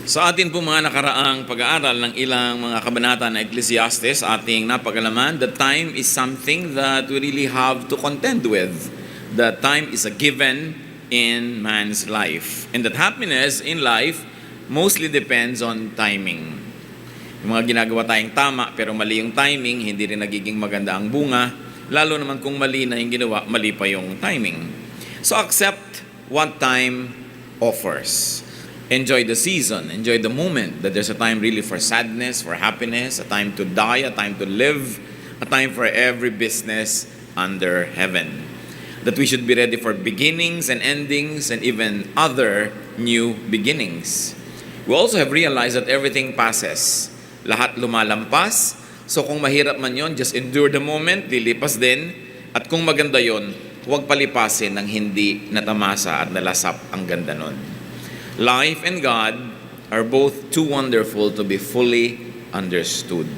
Sa atin po mga nakaraang pag-aaral ng ilang mga kabanata ng Ecclesiastes, ating napag-alaman, the time is something that we really have to contend with. The time is a given in man's life. And that happiness in life mostly depends on timing. Yung mga ginagawa tayong tama pero mali yung timing, hindi rin nagiging maganda ang bunga. Lalo naman kung mali na yung ginawa, mali pa yung timing. So accept what time offers. Enjoy the season, enjoy the moment, that there's a time really for sadness, for happiness, a time to die, a time to live, a time for every business under heaven. That we should be ready for beginnings and endings and even other new beginnings. We also have realized that everything passes. Lahat lumalampas. So kung mahirap man yon, just endure the moment, lilipas din. At kung maganda yon, huwag palipasin ng hindi natamasa at nalasap ang ganda nun. Life and God are both too wonderful to be fully understood.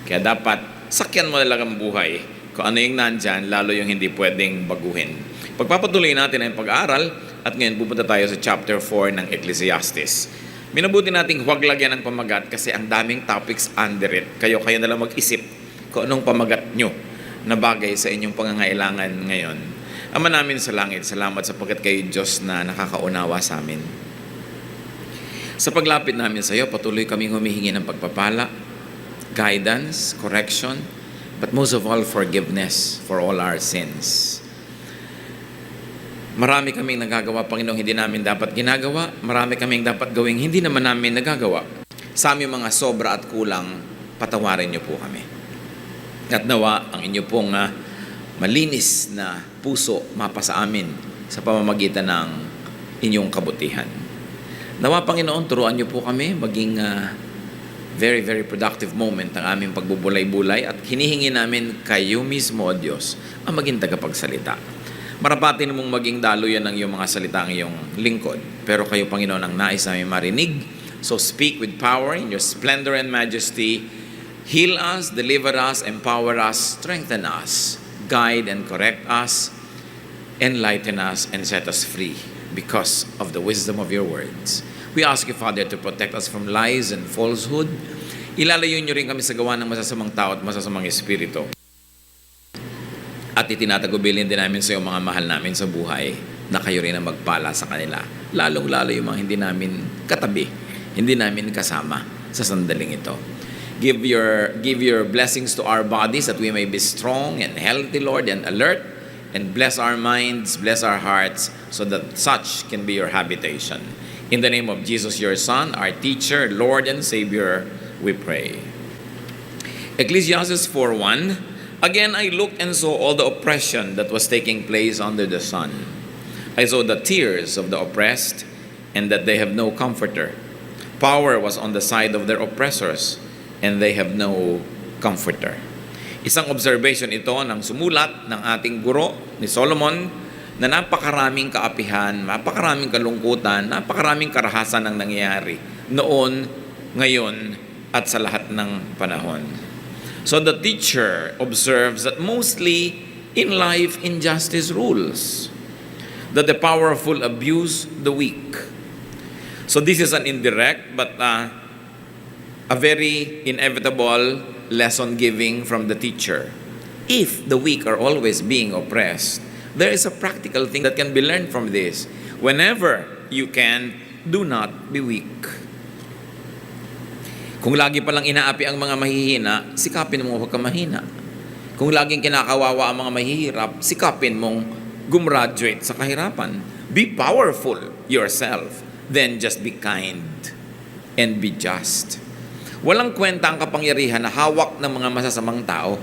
Kaya dapat sakyan mo na lang ang buhay. Kung ano yung nandyan, lalo yung hindi pwedeng baguhin. Pagpapatuloy natin ang pag-aaral at ngayon pupunta tayo sa chapter 4 ng Ecclesiastes. Minabuti nating huwag lagyan ng pamagat kasi ang daming topics under it. Kayo na lang mag-isip kung anong pamagat nyo na bagay sa inyong pangangailangan ngayon. Ama namin sa langit, salamat sapagkat kayo Diyos na nakakaunawa sa amin. Sa paglapit namin sa iyo, patuloy kaming humihingi ng pagpapala, guidance, correction, but most of all, forgiveness for all our sins. Marami kaming nagagawa, Panginoon, hindi namin dapat ginagawa. Marami kaming dapat gawing hindi naman namin nagagawa. Sa aming mga sobra at kulang, patawarin niyo po kami. At nawa, ang inyo pong malinis na puso mapasa amin sa pamamagitan ng inyong kabutihan. Nawa, Panginoon, turuan niyo po kami maging very, very productive moment ang aming pagbubulay-bulay at hinihingi namin kayo mismo, O Diyos, ang maging tagapagsalita. Marapatin mong maging daluyan ng iyong mga salita ang iyong lingkod. Pero kayo, Panginoon, ang nais namin marinig. So speak with power in your splendor and majesty. Heal us, deliver us, empower us, strengthen us, guide and correct us, enlighten us, and set us free because of the wisdom of your words. We ask you, Father, to protect us from lies and falsehood. Ilalayo niyo rin kami sa gawa ng masasamang tao at masasamang espiritu. At itinatagubilin din namin sa iyo mga mahal namin sa buhay na kayo rin ang magpala sa kanila. Lalong-lalo yung mga hindi namin katabi, hindi namin kasama sa sandaling ito. Give your blessings to our bodies that we may be strong and healthy, Lord, and alert. And bless our minds, bless our hearts, so that such can be your habitation. In the name of Jesus, your Son, our teacher, Lord and Savior, we pray. Ecclesiastes 4:1. Again I looked and saw all the oppression that was taking place under the sun. I saw the tears of the oppressed, and that they have no comforter. Power was on the side of their oppressors, and they have no comforter. Isang observation ito ng sumulat ng ating guro ni Solomon na napakaraming kaapihan, napakaraming kalungkutan, napakaraming karahasan ang nangyayari noon, ngayon, at sa lahat ng panahon. So the teacher observes that mostly in life injustice rules, that the powerful abuse the weak. So this is an indirect but a very inevitable lesson giving from the teacher. If the weak are always being oppressed, there is a practical thing that can be learned from this. Whenever you can, do not be weak. Kung lagi palang inaapi ang mga mahihina, sikapin mo huwag ka mahina. Kung laging kinakawawa ang mga mahihirap, sikapin mong gumraduate sa kahirapan. Be powerful yourself, then just be kind and be just. Walang kwenta ang kapangyarihan na hawak ng mga masasamang tao.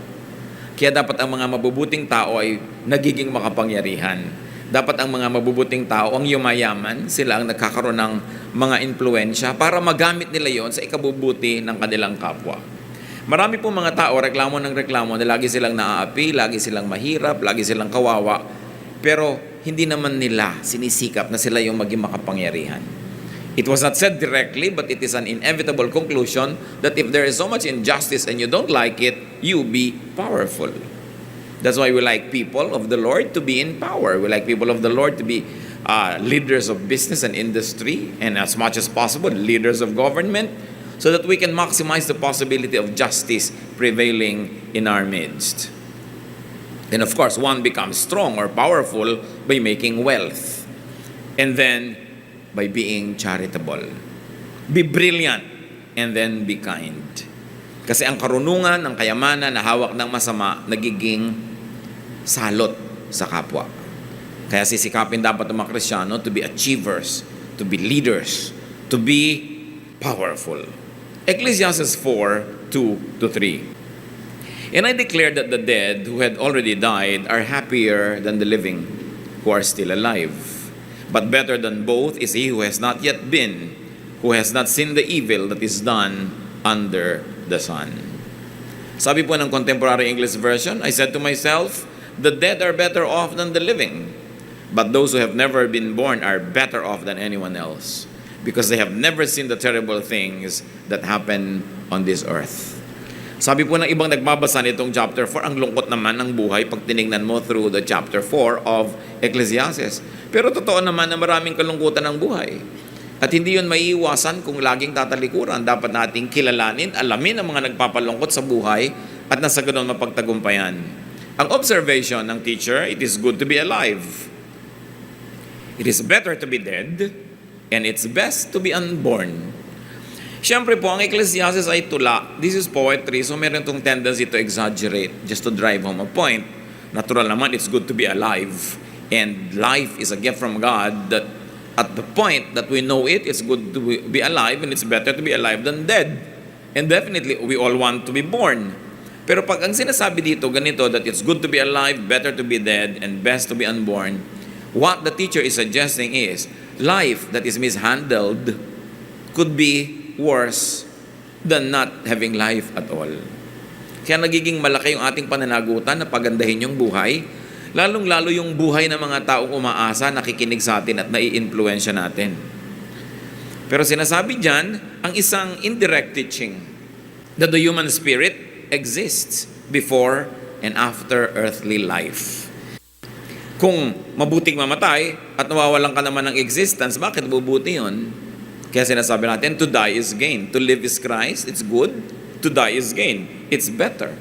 Kaya dapat ang mga mabubuting tao ay nagiging makapangyarihan. Dapat ang mga mabubuting tao, ang yumayaman, sila ang nagkakaroon ng mga impluensya para magamit nila yon sa ikabubuti ng kanilang kapwa. Marami po mga tao, reklamo ng reklamo na lagi silang naaapi, lagi silang mahirap, lagi silang kawawa. Pero hindi naman nila sinisikap na sila yung maging makapangyarihan. It was not said directly, but it is an inevitable conclusion that if there is so much injustice and you don't like it, you be powerful. That's why we like people of the Lord to be in power. We like people of the Lord to be leaders of business and industry, and as much as possible, leaders of government, so that we can maximize the possibility of justice prevailing in our midst. Then, of course, one becomes strong or powerful by making wealth, and then by being charitable. Be brilliant, and then be kind. Kasi ang karunungan, ang kayamanan na hawak ng masama, nagiging salot sa kapwa. Kaya sisikapin dapat ng mga Kristiyano to be achievers, to be leaders, to be powerful. Ecclesiastes 4:2-3. And I declare that the dead who had already died are happier than the living who are still alive. But better than both is he who has not yet been, who has not seen the evil that is done under the sun. Sabi po ng Contemporary English Version, I said to myself, the dead are better off than the living, but those who have never been born are better off than anyone else, because they have never seen the terrible things that happen on this earth. Sabi po ng ibang nagbabasa nitong chapter 4, ang lungkot naman ng buhay pag tinignan mo through the chapter 4 of Ecclesiastes. Pero totoo naman na maraming kalungkutan ng buhay. At hindi yun maiiwasan kung laging tatalikuran. Dapat nating kilalanin, alamin ang mga nagpapalungkot sa buhay at nasa ganon mapagtagumpayan. Ang observation ng teacher, it is good to be alive. It is better to be dead, and it's best to be unborn. Siyempre po, ang Ecclesiastes ay tula. This is poetry, so meron itong tendency to exaggerate just to drive home a point. Natural naman, it's good to be alive. And life is a gift from God that at the point that we know it, it's good to be alive, and it's better to be alive than dead. And definitely, we all want to be born. Pero pag ang sinasabi dito, ganito, that it's good to be alive, better to be dead, and best to be unborn, what the teacher is suggesting is, life that is mishandled could be worse than not having life at all. Kaya nagiging malaki yung ating pananagutan na pagandahin yung buhay, lalong-lalo yung buhay ng mga taong umaasa, nakikinig sa atin at nai-influensya natin. Pero sinasabi dyan, ang isang indirect teaching that the human spirit exists before and after earthly life. Kung mabuting mamatay at nawawalan ka naman ng existence, bakit mabubuti yun? Kaya sinasabi natin, to die is gain. To live is Christ, it's good. To die is gain, it's better.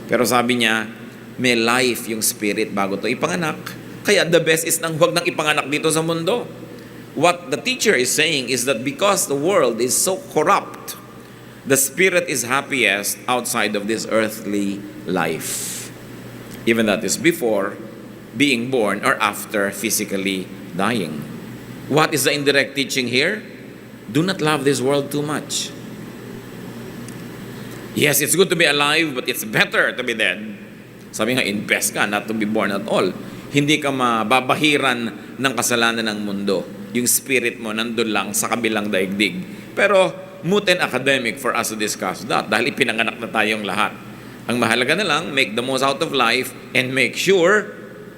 Pero sabi niya, may life yung spirit bago to ipanganak. Kaya the best is nang huwag nang ipanganak dito sa mundo. What the teacher is saying is that because the world is so corrupt, the spirit is happiest outside of this earthly life. Even that is before being born or after physically dying. What is the indirect teaching here? Do not love this world too much. Yes, it's good to be alive, but it's better to be dead. Sabi nga, invest ka, not to be born at all. Hindi ka mababahiran ng kasalanan ng mundo. Yung spirit mo nandun lang sa kabilang daigdig. Pero, moot and academic for us to discuss that dahil ipinanganak na tayong lahat. Ang mahalaga na lang, make the most out of life and make sure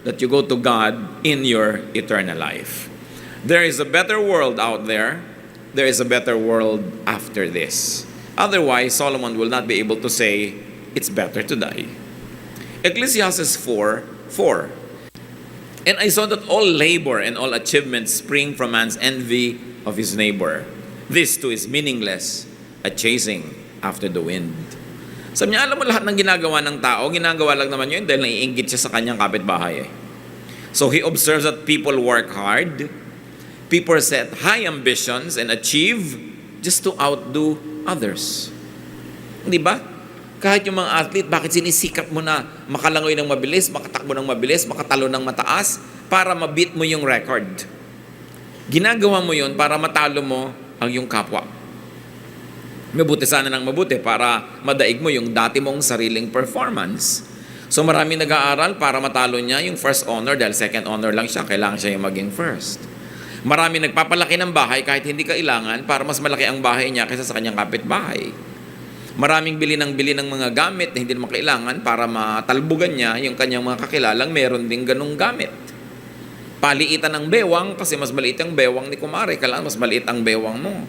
that you go to God in your eternal life. There is a better world out there. There is a better world after this. Otherwise, Solomon will not be able to say, it's better to die. Ecclesiastes 4:4. And I saw that all labor and all achievements spring from man's envy of his neighbor. This too is meaningless, a chasing after the wind. Sabi niya, alam mo lahat ng ginagawa ng tao, ginagawa lang naman yun dahil naiinggit siya sa kanyang kapitbahay. So he observes that people work hard, people set high ambitions and achieve just to outdo others. Di ba? Kahit yung mga athlete, bakit sinisikap mo na makalangoy ng mabilis, makatakbo ng mabilis, makatalo ng mataas para mabit mo yung record? Ginagawa mo yun para matalo mo ang yung kapwa. Mabuti sana ng mabuti para madaig mo yung dati mong sariling performance. So marami nag-aaral para matalo niya yung first honor dahil second honor lang siya, kailangan siya yung maging first. Marami nagpapalaki ng bahay kahit hindi kailangan para mas malaki ang bahay niya kaysa sa kanyang kapitbahay. Maraming bili ng mga gamit na hindi naman kailangan para matalbugan niya yung kanyang mga kakilalang meron ding ganung gamit. Paliitan ng bewang kasi mas maliit ang bewang ni kumare, kailangan mas maliit ang bewang mo.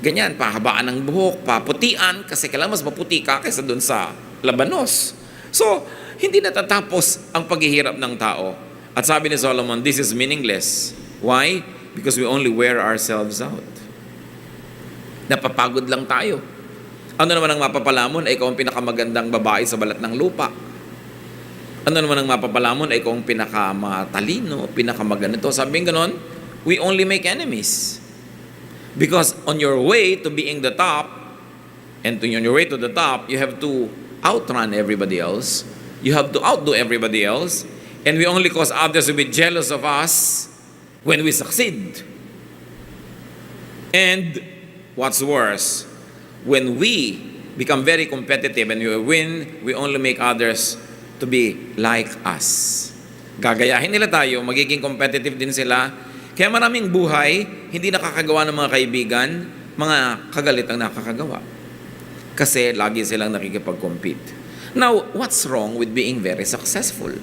Ganyan, pahabaan ng buhok, paputian kasi kailangan mas maputi ka kaysa dun sa labanos. So, hindi natatapos ang paghihirap ng tao. At sabi ni Solomon, this is meaningless. Why? Because we only wear ourselves out. Napapagod lang tayo. Ano naman ang mapapalamon ay ikaw ang pinakamagandang babae sa balat ng lupa. Ano naman ang mapapalamon ay ikaw ang pinakamatalino, pinakamaganito. Sabihin ganon, we only make enemies. Because on your way to being the top, and on your way to the top, you have to outrun everybody else. You have to outdo everybody else. And we only cause others to be jealous of us when we succeed. And what's worse, when we become very competitive and we win, we only make others to be like us. Gagayahin nila tayo, magiging competitive din sila. Kaya maraming buhay, hindi nakakagawa ng mga kaibigan, mga kagalit ang nakakagawa. Kasi lagi silang nakikipag-compete. Now, what's wrong with being very successful?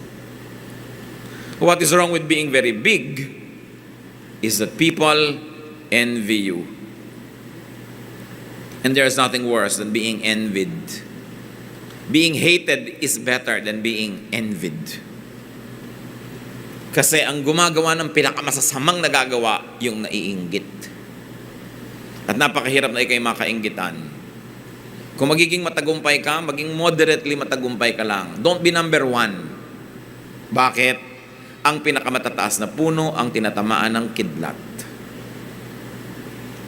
What is wrong with being very big is that people envy you. And there's nothing worse than being envied. Being hated is better than being envied. Kasi ang gumagawa ng pinakamasasamang nagagawa, yung naiinggit. At napakahirap na ikay makainggitan. Kung magiging matagumpay ka, maging moderately matagumpay ka lang. Don't be number one. Bakit? Ang pinakamatataas na puno ang tinatamaan ng kidlat.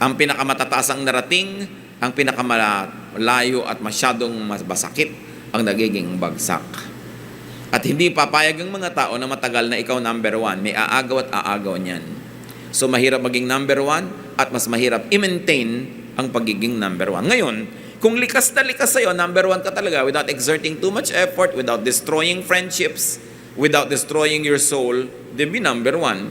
Ang pinakamatataas ang narating, ang pinakamalayo at masyadong masakit ang nagiging bagsak. At hindi papayag ang mga tao na matagal na ikaw number one. May aagaw at aagaw niyan. So mahirap maging number one at mas mahirap i-maintain ang pagiging number one. Ngayon, kung likas na likas sa'yo, number one ka talaga without exerting too much effort, without destroying friendships, without destroying your soul, then be number one.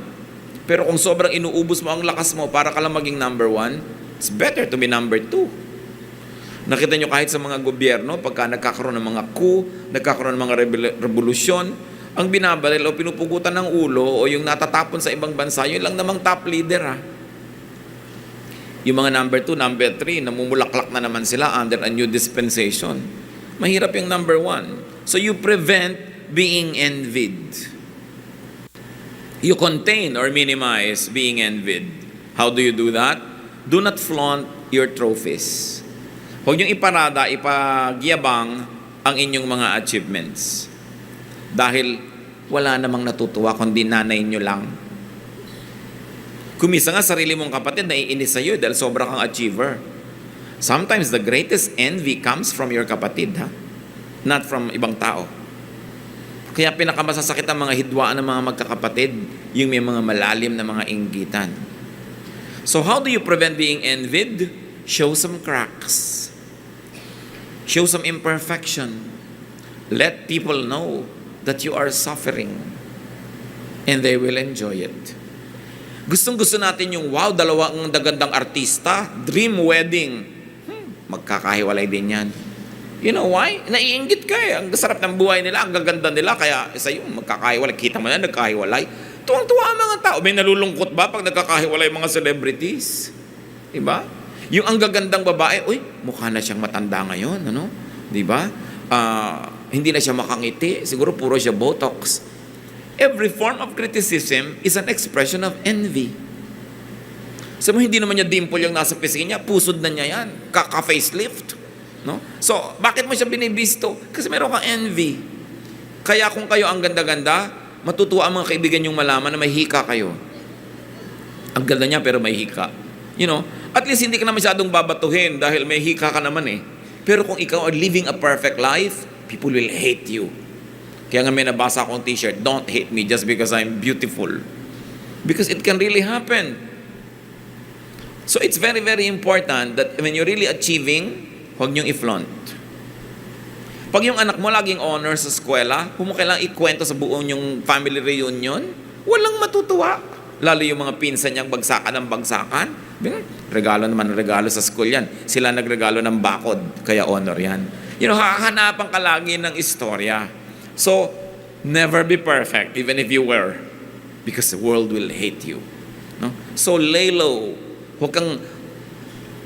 Pero kung sobrang inuubos mo ang lakas mo para ka lang maging number one, it's better to be number two. Nakita nyo kahit sa mga gobyerno, pagka nagkakaroon ng mga coup, nagkakaroon ng mga revolusyon, ang binabaril o pinupugutan ng ulo o yung natatapon sa ibang bansa, yun lang namang top leader ha. Yung mga number 2, number 3, namumulaklak na naman sila under a new dispensation. Mahirap yung number 1. So you prevent being envied. You contain or minimize being envied. How do you do that? Do not flaunt your trophies. Huwag niyong iparada, ipagyabang ang inyong mga achievements. Dahil wala namang natutuwa kundi nanay nyo lang. Kumisa nga sarili mong kapatid, naiinis sa'yo dahil sobra kang achiever. Sometimes the greatest envy comes from your kapatid, ha? Not from ibang tao. Kaya pinakamasasakit ang mga hidwaan ng mga magkakapatid, yung may mga malalim na mga inggitan. So how do you prevent being envied? Show some cracks. Show some imperfection. Let people know that you are suffering and they will enjoy it. Gustong-gusto natin yung wow, dalawang gandang artista, dream wedding. Magkakahiwalay din yan. You know why? Naiinggit ka eh. Ang sarap ng buhay nila, ang gaganda nila, kaya sa'yo magkakahiwalay. Kita mo na, nagkahiwalay. Tuwang-tuwa ang mga tao. May nalulungkot ba pag nagkakahiwalay mga celebrities? Diba? Yung ang gagandang babae, uy, mukha na siyang matanda ngayon, ano? 'Di ba? Hindi na siya makangiti, siguro puro siya botox. Every form of criticism is an expression of envy. Sabi mo, hindi naman niya dimple yung nasa pisngi niya, pusod na niya yan, ka-facelift, no? So, bakit mo siya binibisto? Kasi meron kang envy. Kaya kung kayo ang ganda-ganda, matutuwa ang mga kaibigan yung malaman na may hika kayo. Ang ganda niya pero may hika. You know, at least hindi ka na masyadong babatuhin dahil may hika ka naman eh. Pero kung ikaw are living a perfect life, people will hate you. Kaya nga may nabasa akong t-shirt, don't hate me just because I'm beautiful. Because it can really happen. So it's very, very important that when you're really achieving, huwag niyong i-flaunt. Pag yung anak mo laging honor sa eskwela, kung mo kailangang ikwento sa buong yung family reunion, walang matutuwa. Lalo yung mga pinsan niyang bagsakan ng bagsakan. Regalo naman ng regalo sa school yan. Sila nagregalo ng bakod, kaya honor yan. You know, hahanapan ka lagi ng istorya. So, never be perfect, even if you were. Because the world will hate you. No? So, lay low. Huwag kang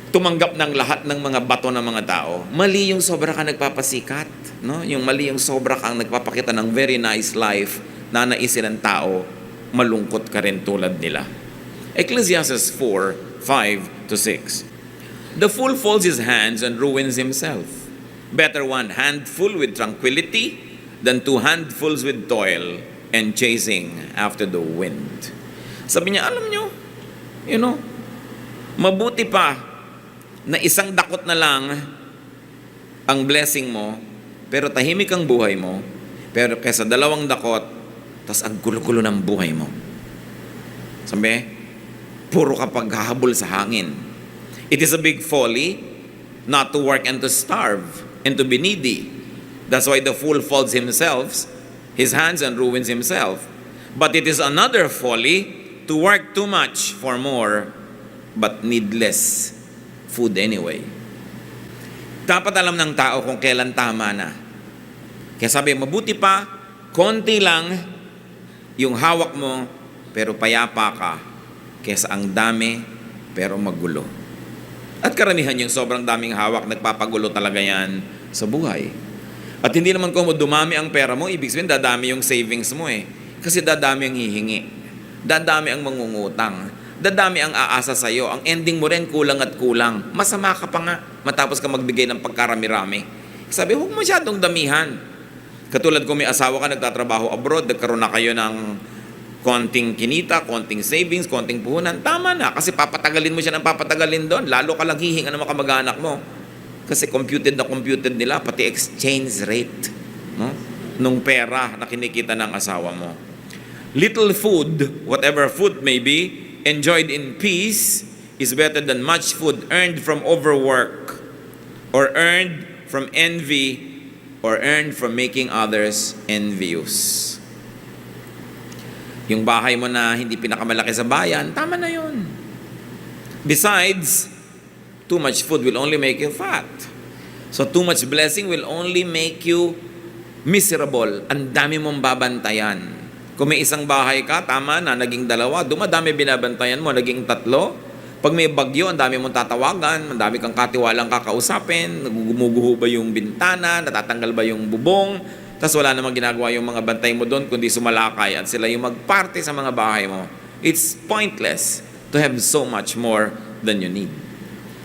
tumanggap ng lahat ng mga bato ng mga tao. Mali yung sobra kang nagpapasikat. No? Yung mali yung sobra kang nagpapakita ng very nice life na naisin ng tao, malungkot ka rin tulad nila. Ecclesiastes 4:5-6. The fool folds his hands and ruins himself. Better one handful with tranquility than two handfuls with toil and chasing after the wind. Sabi niya, alam nyo, mabuti pa na isang dakot na lang ang blessing mo, pero tahimik ang buhay mo, pero kaysa dalawang dakot, tas ang gulo-gulo ng buhay mo. Sabi, puro ka paghahabol sa hangin. It is a big folly not to work and to starve and to be needy. That's why the fool folds his hands and ruins himself. But it is another folly to work too much for more, but needless food anyway. Dapat alam ng tao kung kailan tama na. Kaya sabi, mabuti pa, konti lang yung hawak mo, pero payapa ka, kaysa ang dami, pero magulo. At karamihan yung sobrang daming hawak, nagpapagulo talaga yan sa buhay. At hindi naman kung dumami ang pera mo, ibig sabihin dadami yung savings mo eh. Kasi dadami ang hihingi. Dadami ang mangungutang. Dadami ang aasa sa'yo. Ang ending mo rin kulang at kulang. Masama ka pa nga matapos ka magbigay ng pagkarami-rami. Sabi, huwag masyadong damihan. Katulad kung may asawa ka, nagtatrabaho abroad, nagkaroon na kayo ng konting kinita, konting savings, konting puhunan, tama na. Kasi papatagalin mo siya ng papatagalin doon. Lalo ka lang hihinga ng mga kamag-anak mo. Kasi computed nila, pati exchange rate, no? Nung pera na kinikita ng asawa mo. Little food, whatever food may be, enjoyed in peace is better than much food earned from overwork or earned from envy or earned from making others envious. Yung bahay mo na hindi pinakamalaki sa bayan, tama na yun. Besides, too much food will only make you fat. So too much blessing will only make you miserable. Ang dami mong babantayan. Kung may isang bahay ka, tama na, naging dalawa. Dumadami binabantayan mo, naging tatlo. Pag may bagyo, ang dami mong tatawagan, ang dami kang katiwalang kakausapin, nagugumuguho ba yung bintana, natatanggal ba yung bubong, tapos wala namang ginagawa yung mga bantay mo doon, kundi sumalakay at sila yung magparte sa mga bahay mo. It's pointless to have so much more than you need.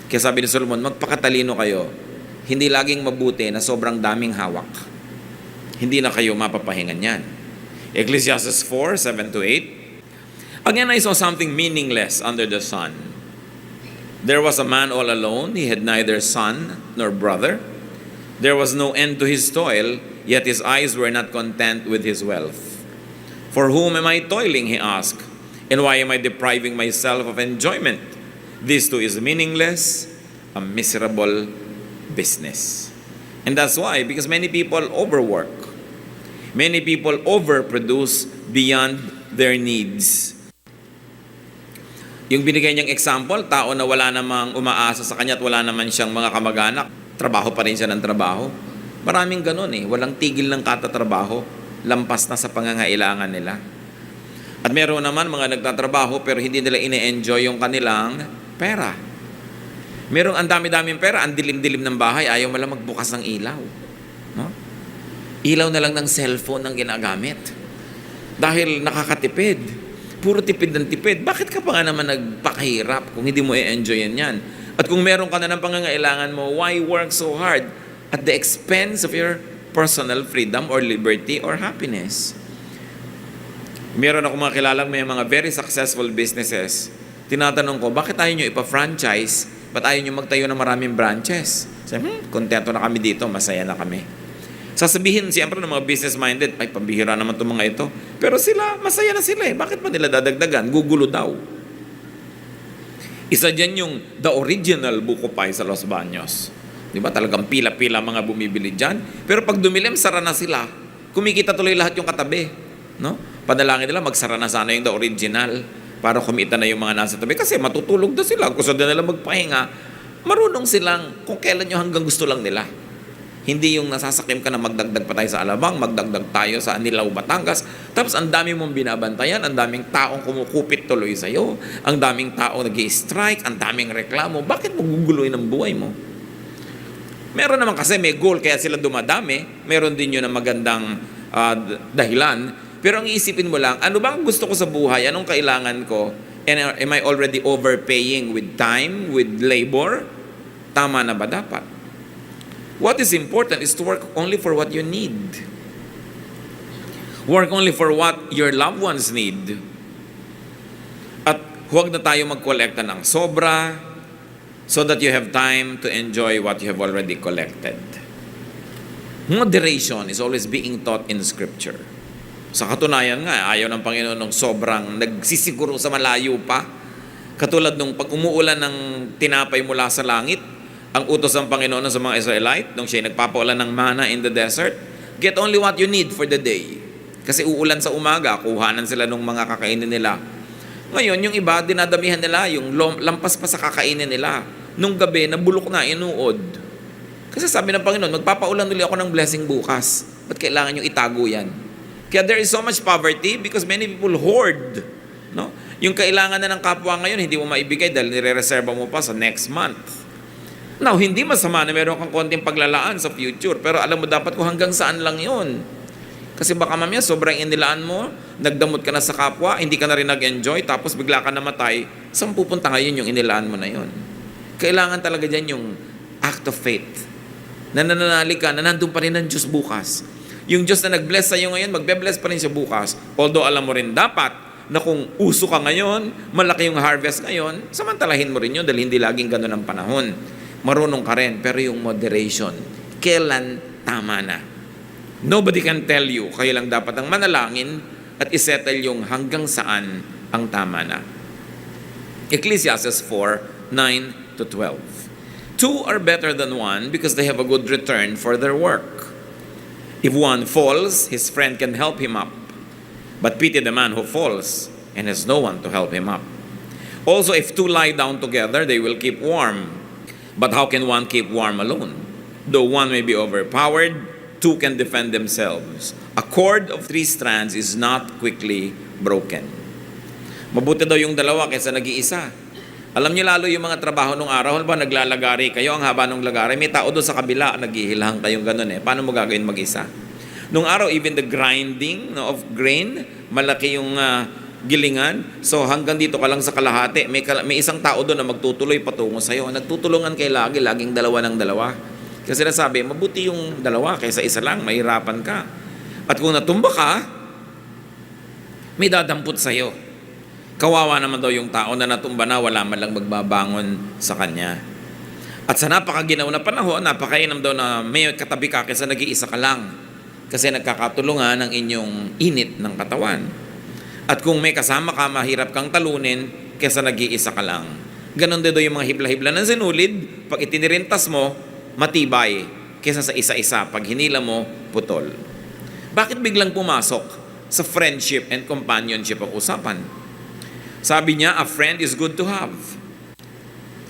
Kaya sabi ni Solomon, magpakatalino kayo. Hindi laging mabuti na sobrang daming hawak. Hindi na kayo mapapahingan yan. Ecclesiastes 4:7-8. Again, I saw something meaningless under the sun. There was a man all alone. He had neither son nor brother. There was no end to his toil, yet his eyes were not content with his wealth. For whom am I toiling, he asked, and why am I depriving myself of enjoyment? This too is meaningless, a miserable business. And that's why, because many people overwork. Many people overproduce beyond their needs. Yung binigay niyang example, tao na wala namang umaasa sa kanya at wala naman siyang mga kamag-anak, trabaho pa rin siya ng trabaho. Maraming ganun eh, walang tigil ng katatrabaho, lampas na sa pangangailangan nila. At meron naman mga nagtatrabaho pero hindi nila ine-enjoy yung kanilang pera. Merong ang dami-daming pera, ang dilim-dilim ng bahay, ayaw malang magbukas ng ilaw. No? Ilaw na lang ng cellphone ang ginagamit. Dahil nakakatipid. Puro tipid ng tipid. Bakit ka pa nga naman nagpakahirap kung hindi mo i-enjoy yan? At kung meron ka na ng pangangailangan mo, why work so hard at the expense of your personal freedom or liberty or happiness? Meron ako mga kilalang may mga very successful businesses. Tinatanong ko, bakit ayaw nyo ipa-franchise? Ba't ayaw nyo magtayo ng maraming branches? Sabi, kontento na kami dito, masaya na kami. Sasabihin siyempre ng mga business-minded, ay pambihira naman itong mga ito. Pero sila, masaya na sila eh. Bakit pa nila dadagdagan? Gugulo daw. Isa dyan yung the original buko pie sa Los Baños. Di ba? Talagang pila-pila mga bumibili dyan. Pero pag dumilim, sara na sila. Kumikita tuloy lahat yung katabi. No? Padalangin nila, magsara na sana yung the original para kumita na yung mga nasa tabi. Kasi matutulog na sila. Gusto na nila magpahinga. Marunong silang kung kailan yung hanggang gusto lang nila. Hindi yung nasasakim ka na magdagdag pa tayo sa Alabang, magdagdag tayo sa Anilao, Batangas. Tapos ang dami mong binabantayan, ang daming taong kumukupit tuloy sa'yo, ang daming taong nag-i-strike, ang daming reklamo. Bakit mo guguloy ng buhay mo? Meron naman kasi may goal, kaya sila dumadami. Meron din yun na magandang dahilan. Pero ang iisipin mo lang, ano ba ang gusto ko sa buhay? Anong kailangan ko? And am I already overpaying with time, with labor? Tama na ba dapat? What is important is to work only for what you need. Work only for what your loved ones need. At huwag na tayo magkolekta ng sobra so that you have time to enjoy what you have already collected. Moderation is always being taught in Scripture. Sa katunayan nga, ayaw ng Panginoon ng sobrang nagsisiguro sa malayo pa. Katulad nung pag umuulan ng tinapay mula sa langit, ang utos ng Panginoon sa mga Israelite, nung siya nagpapaulan ng manna in the desert, get only what you need for the day. Kasi uulan sa umaga, kuhanan sila ng mga kakainin nila. Ngayon, yung iba, dinadamihan nila, yung lampas pa sa kakainin nila. Nung gabi, nabulok na, inuod. Kasi sabi ng Panginoon, magpapaulan ulit ako ng blessing bukas. Ba't kailangan yung itago yan? Kaya there is so much poverty because many people hoard. No? Yung kailangan na ng kapwa ngayon, hindi mo maibigay dahil nire-reserva mo pa sa next month. Now, hindi masama na meron kang konting paglalaan sa future, pero alam mo dapat kung hanggang saan lang yun. Kasi baka mamaya sobrang inilaan mo, nagdamot ka na sa kapwa, hindi ka na rin nag-enjoy, tapos bigla ka namatay, saan pupunta ngayon yung inilaan mo na yun? Kailangan talaga dyan yung act of faith. Na nananalig ka, na nandun pa rin ang Diyos bukas. Yung Diyos na nag-bless sa'yo ngayon, magbe-bless pa rin siya bukas. Although alam mo rin dapat na kung uso ka ngayon, malaki yung harvest ngayon, samantalahin mo rin yun dahil hindi laging ganun ang panahon. Marunong ka rin, pero yung moderation, kailan tama na? Nobody can tell you, kayo lang dapat ang manalangin at isettle yung hanggang saan ang tama na. Ecclesiastes 4:9-12. Two are better than one because they have a good return for their work. If one falls, his friend can help him up. But pity the man who falls and has no one to help him up. Also, if two lie down together, they will keep warm. But how can one keep warm alone? Though one may be overpowered, two can defend themselves. A cord of 3 strands is not quickly broken. Mabuti daw yung dalawa kaysa nag-iisa. Alam niyo lalo yung mga trabaho nung araw, ba naglalagari kayo, ang haba ng lagari, may tao doon sa kabila, naghihilhang kayong ganun eh. Paano mo gagawin mag-isa? Nung araw, even the grinding of grain, malaki yung gilingan. So hanggang dito ka lang sa kalahati, may isang tao doon na magtutuloy patungo sa'yo. Nagtutulungan kayo laging dalawa ng dalawa. Kasi nasabi, mabuti yung dalawa kaysa isa lang, mahirapan ka. At kung natumba ka, may dadampot sa'yo. Kawawa naman daw yung tao na natumba na, wala man lang magbabangon sa kanya. At sa napakaginaw na panahon, napakainam daw na may katabi ka kaysa nag-iisa ka lang. Kasi nagkakatulungan ang inyong init ng katawan. At kung may kasama ka, mahirap kang talunin kaysa nag-iisa ka lang. Ganon din daw yung mga hibla-hibla ng sinulid, pag itinirintas mo, matibay kaysa sa isa-isa. Pag hinila mo, putol. Bakit biglang pumasok sa friendship and companionship ang usapan? Sabi niya, a friend is good to have.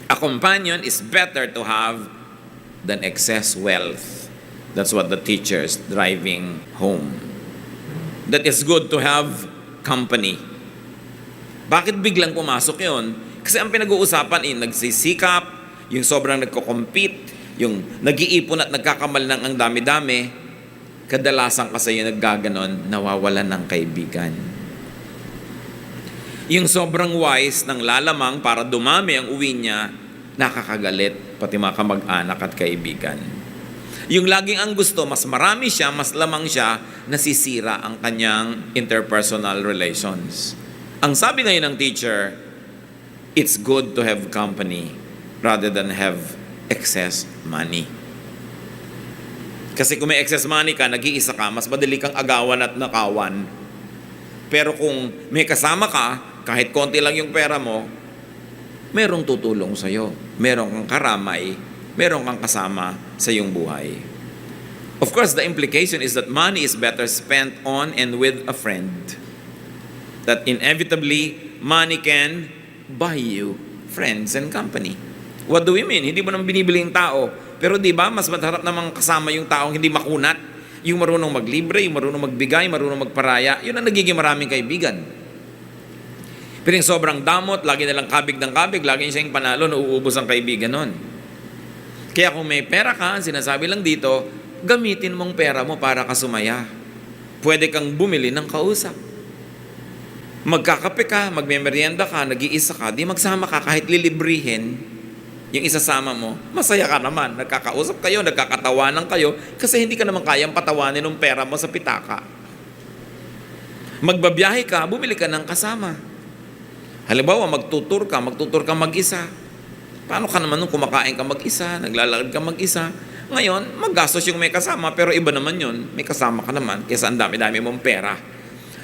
A companion is better to have than excess wealth. That's what the teacher's driving home. That is good to have company. Bakit biglang pumasok yun? Kasi ang pinag-uusapan nagsisikap, yung sobrang nagko-compete, yung nag-iipon at nagkakamal ng ang dami-dami, kadalasan kasi yung naggaganon, nawawalan ng kaibigan. Yung sobrang wise ng lalamang para dumami ang uwi niya, nakakagalit, pati mga kamag-anak at kaibigan. Yung laging ang gusto, mas marami siya, mas lamang siya, nasisira ang kanyang interpersonal relations. Ang sabi ngayon ng teacher, it's good to have company rather than have excess money. Kasi kung may excess money ka, nag-iisa ka, mas madali kang agawan at nakawan. Pero kung may kasama ka, kahit konti lang yung pera mo, merong tutulong sa'yo. Merong kang karamay, merong kang kasama sa iyong buhay. Of course, the implication is that money is better spent on and with a friend. That inevitably, money can buy you friends and company. What do we mean? Hindi mo naman binibili yung tao. Pero di ba, mas masarap namang kasama yung taong hindi makunat. Yung marunong maglibre, yung marunong magbigay, marunong magparaya. Yun ang nagiging maraming kaibigan. Pero yung sobrang damot, lagi nalang kabig ng kabig, lagi siyang panalo, nauubos ang kaibigan nun. Kaya kung may pera ka, sinasabi lang dito, gamitin mong pera mo para ka sumaya. Pwede kang bumili ng kausap. Magkakape ka, magmemeryenda ka, nag-iisa ka, di magsama ka kahit lilibrihin yung isasama mo, masaya ka naman. Nagkakausap kayo, nagkakatawanan kayo, kasi hindi ka naman kayang patawanin ng pera mo sa pitaka. Magbabiyahe ka, bumili ka ng kasama. Halimbawa, magtutur ka mag-isa. Paano ka naman nung kumakain ka mag-isa, naglalakad ka mag-isa? Ngayon, maggastos yung may kasama, pero iba naman yun. May kasama ka naman, kaysa ang dami-dami mong pera.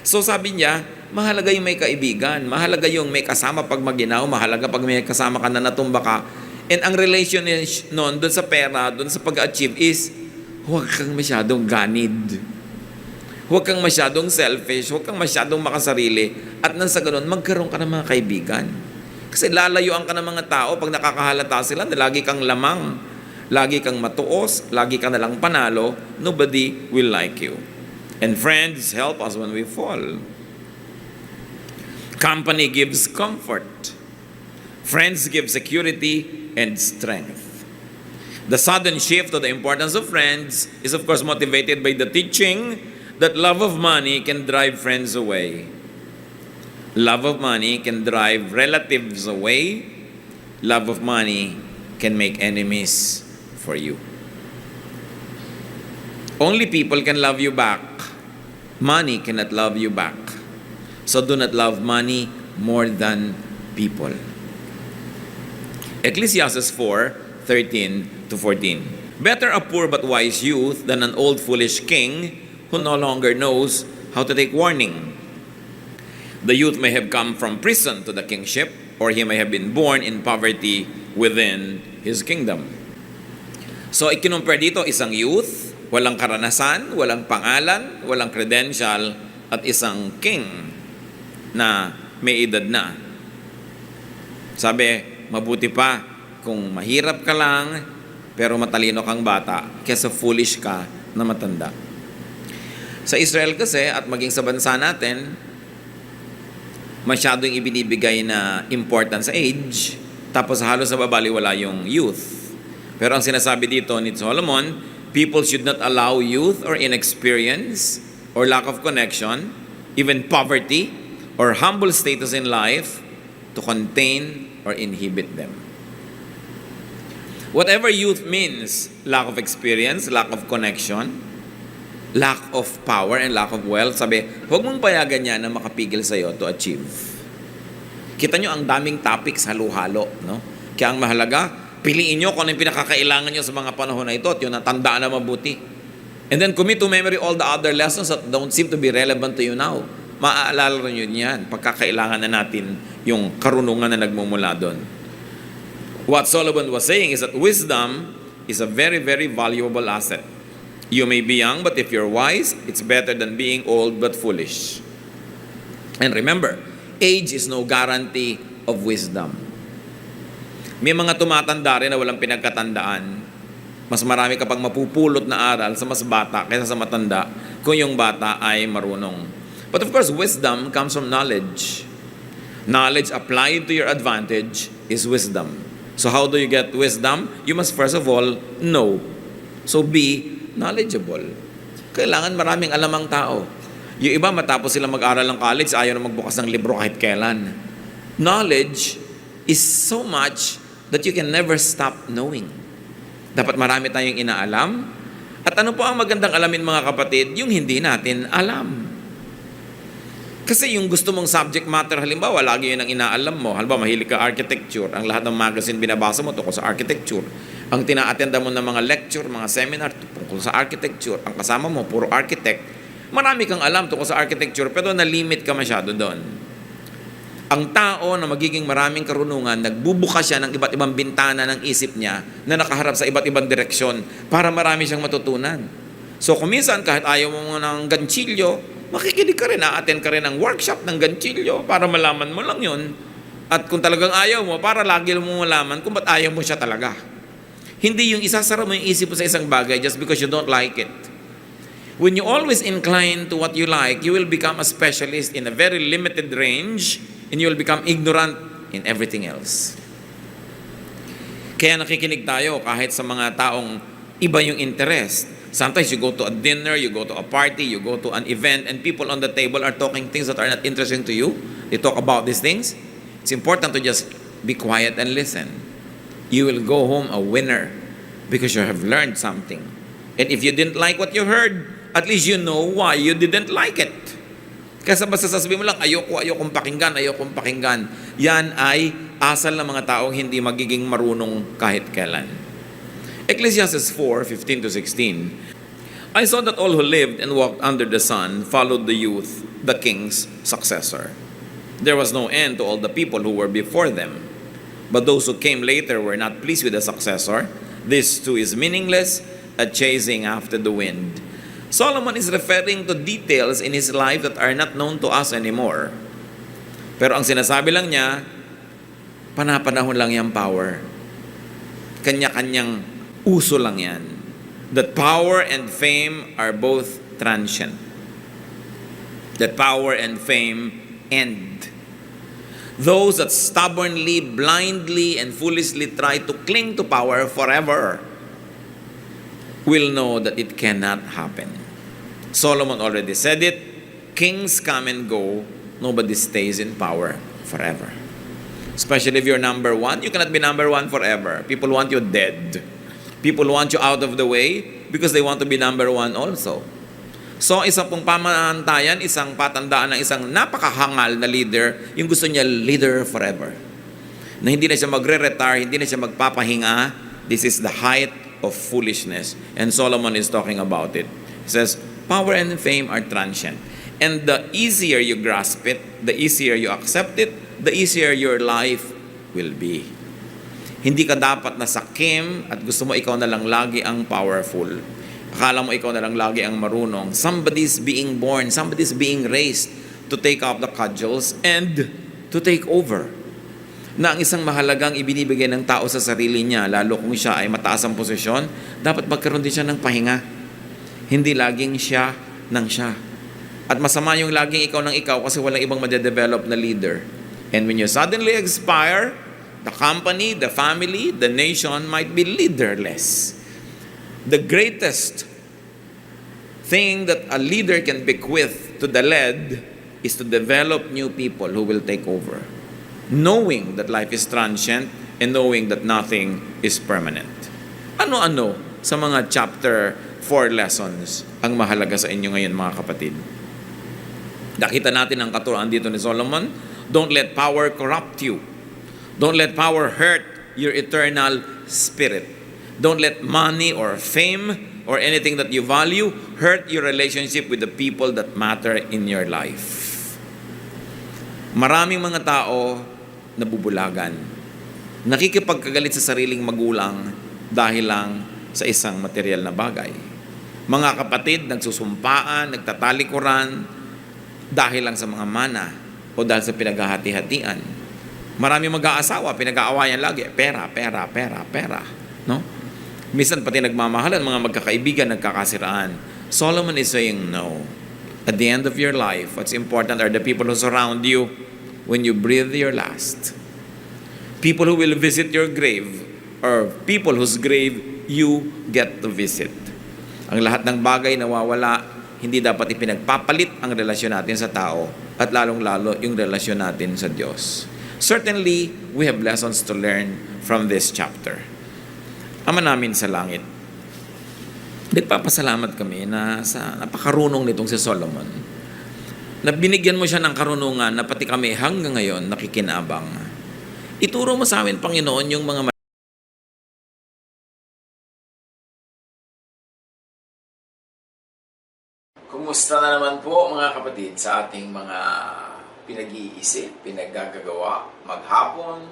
So sabi niya, mahalaga yung may kaibigan, mahalaga yung may kasama pag maginaw, mahalaga pag may kasama ka na natumba ka. And ang relation nun, doon sa pera, doon sa pag-achieve is, huwag kang masyadong ganid. Huwag kang masyadong selfish, huwag kang masyadong makasarili. At nang sa ganun, magkaroon ka ng mga kaibigan. Kasi lalayuan ka ng mga tao pag nakakahalata sila na lagi kang lamang, lagi kang matuos, lagi ka nalang panalo, nobody will like you. And friends help us when we fall. Company gives comfort. Friends give security and strength. The sudden shift to the importance of friends is of course motivated by the teaching that love of money can drive friends away. Love of money can drive relatives away. Love of money can make enemies for you. Only people can love you back. Money cannot love you back. So do not love money more than people. Ecclesiastes 4:13-14. Better a poor but wise youth than an old foolish king who no longer knows how to take warning. The youth may have come from prison to the kingship, or he may have been born in poverty within his kingdom. So ikinumpare dito isang youth, walang karanasan, walang pangalan, walang credential, at isang king na may edad na. Sabi, mabuti pa kung mahirap ka lang, pero matalino kang bata, kesa foolish ka na matanda. Sa Israel kasi, at maging sa bansa natin, masyadong ibinibigay na importance sa age, tapos halos nababaliwala yung youth. Pero ang sinasabi dito ni Solomon, people should not allow youth or inexperience or lack of connection, even poverty or humble status in life to contain or inhibit them. Whatever youth means, lack of experience, lack of connection, lack of power, and lack of wealth, sabi, huwag mong payagan yan na makapigil sa'yo to achieve. Kita nyo ang daming topics halo-halo, no? Kaya ang mahalaga, piliin nyo kung ano yung pinakakailangan nyo sa mga panahon na ito at yun natandaan na mabuti. And then commit to memory all the other lessons that don't seem to be relevant to you now. Maaalala nyo yan pagkakailangan na natin yung karunungan na nagmumula doon. What Solomon was saying is that wisdom is a very, very valuable asset. You may be young, but if you're wise, it's better than being old but foolish. And remember, age is no guarantee of wisdom. May mga tumatanda rin na walang pinagkatandaan. Mas marami kapag mapupulot na aral sa mas bata kaysa sa matanda kung yung bata ay marunong. But of course, wisdom comes from knowledge. Knowledge applied to your advantage is wisdom. So how do you get wisdom? You must first of all know. So be knowledgeable. Kailangan maraming alam ang tao. Yung iba matapos sila mag-aral ng college, ayaw na magbukas ng libro kahit kailan. Knowledge is so much that you can never stop knowing. Dapat marami tayong inaalam. At ano po ang magandang alamin mga kapatid? Yung hindi natin alam. Kasi yung gusto mong subject matter, halimbawa, lagi yun ang inaalam mo. Halimbawa, mahilig ka architecture. Ang lahat ng magazine binabasa mo tungkol sa architecture. Ang tina-attenda mo ng mga lecture, mga seminar tungkol sa architecture. Ang kasama mo, puro architect. Marami kang alam tungkol sa architecture, pero na-limit ka masyado doon. Ang tao na magiging maraming karunungan, nagbubukas siya ng iba't ibang bintana ng isip niya na nakaharap sa iba't ibang direksyon para marami siyang matutunan. So kung minsan kahit ayaw mo ng ganchilyo, makikinig ka rin, a-attend ka rin ng workshop ng ganchilyo para malaman mo lang yun. At kung talagang ayaw mo, para lagi mo malaman kung ba't ayaw mo siya talaga. Hindi yung isasara mo yung isip mo sa isang bagay just because you don't like it. When you always incline to what you like, you will become a specialist in a very limited range and you will become ignorant in everything else. Kaya nakikinig tayo kahit sa mga taong iba yung interest. Sometimes you go to a dinner, you go to a party, you go to an event, and people on the table are talking things that are not interesting to you. They talk about these things. It's important to just be quiet and listen. You will go home a winner because you have learned something. And if you didn't like what you heard, at least you know why you didn't like it. Kasi basta sasabihin mo lang, ayokong pakinggan. Yan ay asal ng mga taong hindi magiging marunong kahit kailan. Ecclesiastes 4:15-16. I saw that all who lived and walked under the sun followed the youth, the king's successor. There was no end to all the people who were before them. But those who came later were not pleased with the successor. This too is meaningless, a chasing after the wind. Solomon is referring to details in his life that are not known to us anymore. Pero ang sinasabi lang niya, panapanahon lang yung power. Kanya-kanyang uso lang yan. That power and fame are both transient. That power and fame end. Those that stubbornly, blindly, and foolishly try to cling to power forever will know that it cannot happen. Solomon already said it. Kings come and go. Nobody stays in power forever. Especially if you're number one, you cannot be number one forever. People want you dead. People want you out of the way because they want to be number one also. So, isa pong pamantayan, isang patandaan ng isang napakahangal na leader, yung gusto niya leader forever. Na hindi na siya magre-retire, hindi na siya magpapahinga. This is the height of foolishness. And Solomon is talking about it. He says, power and fame are transient. And the easier you grasp it, the easier you accept it, the easier your life will be. Hindi ka dapat nasakim at gusto mo ikaw na lang lagi ang powerful. Akala mo ikaw na lang lagi ang marunong. Somebody's being born, somebody's being raised to take up the cudgels and to take over. Na ang isang mahalagang ibinibigay ng tao sa sarili niya, lalo kung siya ay mataas ang posisyon, dapat magkaroon din siya ng pahinga. Hindi laging siya ng siya. At masama yung laging ikaw ng ikaw kasi walang ibang madedevelop na leader. And when you suddenly expire, the company, the family, the nation might be leaderless. The greatest thing that a leader can bequeath to the led is to develop new people who will take over. Knowing that life is transient and knowing that nothing is permanent. Ano-ano sa mga chapter 4 lessons ang mahalaga sa inyo ngayon, mga kapatid? Nakita natin ang katuruan dito ni Solomon. Don't let power corrupt you. Don't let power hurt your eternal spirit. Don't let money or fame or anything that you value hurt your relationship with the people that matter in your life. Maraming mga tao nabubulagan. Nakikipagkagalit sa sariling magulang dahil lang sa isang material na bagay. Mga kapatid, nagsusumpaan, nagtatalikuran dahil lang sa mga mana o dahil sa pinaghahati-hatian. Marami mag-aasawa, pinag-aawayan lagi, pera. No? Minsan pati nagmamahalan, mga magkakaibigan, nagkakasiraan. Solomon is saying no. At the end of your life, what's important are the people who surround you when you breathe your last. People who will visit your grave or people whose grave you get to visit. Ang lahat ng bagay nawawala, hindi dapat ipinagpapalit ang relasyon natin sa tao at lalong-lalo yung relasyon natin sa Diyos. Certainly, we have lessons to learn from this chapter. Ama namin sa langit, nagpapasalamat kami na sa napakarunong nitong si Solomon, na binigyan mo siya ng karunungan na pati kami hanggang ngayon nakikinabang. Ituro mo sa amin, Panginoon, yung mga Kumusta na naman po mga kapatid sa ating mga pinag-iisip, pinaggagawa, maghapon,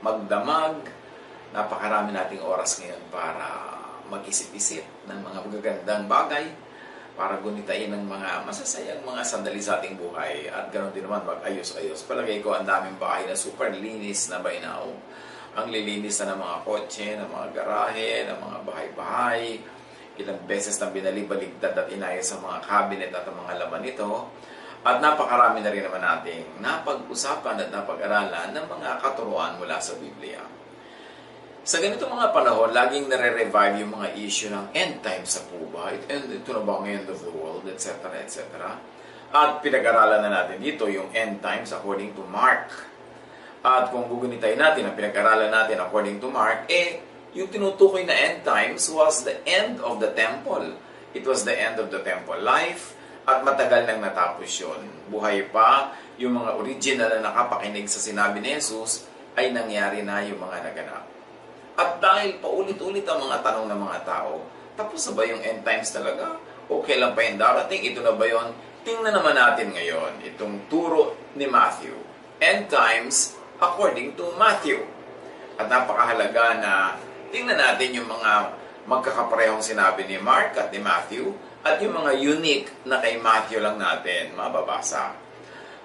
magdamag. Napakarami nating oras ngayon para mag-isip-isip ng mga magagandang bagay, para gunitain ng mga masasayang mga sandali sa ating buhay. At ganoon din naman mag-ayos-ayos. Palagay ko ang daming bahay na super linis na bainaw. Ang lilinis na ng mga kotse, ng mga garahe, ng mga bahay-bahay. Ilang beses na binalibaligtad at inayos sa mga cabinet at ang mga laman nito. At napakarami na rin naman nating napag-usapan at napag-aralan ng mga katuruan mula sa Biblia. Sa ganitong mga panahon, laging nare-revive yung mga issue ng end times sa po ba? Ito na ba ang end of the world, etc., etc. At pinag-aralan na natin dito yung end times according to Mark. At kung gugunitay natin, ang pinag-aralan natin according to Mark, yung tinutukoy na end times was the end of the temple. It was the end of the temple life at matagal nang natapos yun. Buhay pa, yung mga original na nakapakinig sa sinabi ni Jesus ay nangyari na yung mga naganap. At dahil paulit-ulit ang mga tanong ng mga tao, tapos na ba yung end times talaga? O kailan pa yung darating? Ito na ba yun? Tingnan naman natin ngayon itong turo ni Matthew. End times according to Matthew. At napakahalaga na tingnan natin yung mga magkakaparehong sinabi ni Mark at ni Matthew at yung mga unique na kay Matthew lang natin mababasa.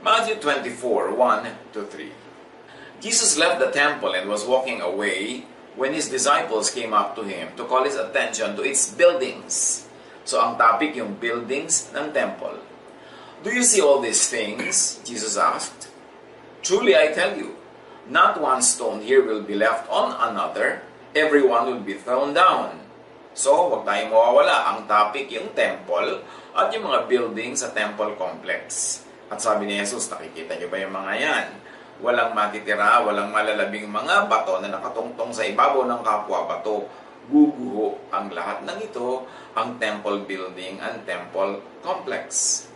Matthew 24, 1-3. Jesus left the temple and was walking away when his disciples came up to him to call his attention to its buildings. So ang topic yung buildings ng temple. Do you see all these things? Jesus asked. Truly I tell you, not one stone here will be left on another, everyone will be thrown down. So, huwag tayong mawawala. Ang topic yung temple at yung mga buildings sa temple complex. At sabi ni Jesus, nakikita niyo ba yung mga yan? Walang matitira, walang malalabing mga bato na nakatungtong sa ibabaw ng kapwa bato. Guguho ang lahat ng ito, ang temple building and temple complex.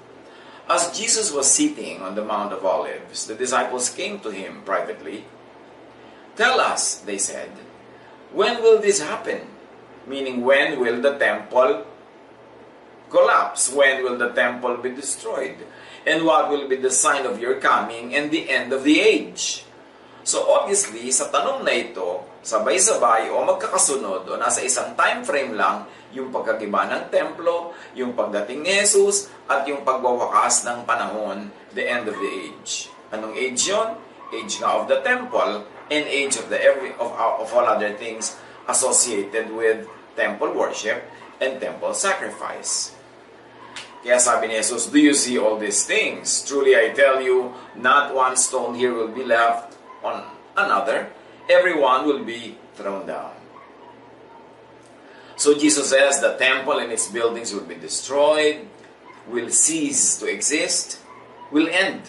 As Jesus was sitting on the Mount of Olives, the disciples came to him privately. Tell us, they said, when will this happen? Meaning, when will the temple collapse? When will the temple be destroyed? And what will be the sign of your coming and the end of the age? So obviously, sa tanong na ito, sabay-sabay o magkakasunod o nasa isang time frame lang yung pagkagiba ng templo, yung pagdating ni Jesus, at yung pagwawakas ng panahon, the end of the age. Anong age yun? Age nga of the temple and age of of all other things associated with temple worship and temple sacrifice. Kaya sabi ni Jesus, do you see all these things? Truly I tell you, not one stone here will be left on another. Everyone will be thrown down. So Jesus says the temple and its buildings will be destroyed, will cease to exist, will end.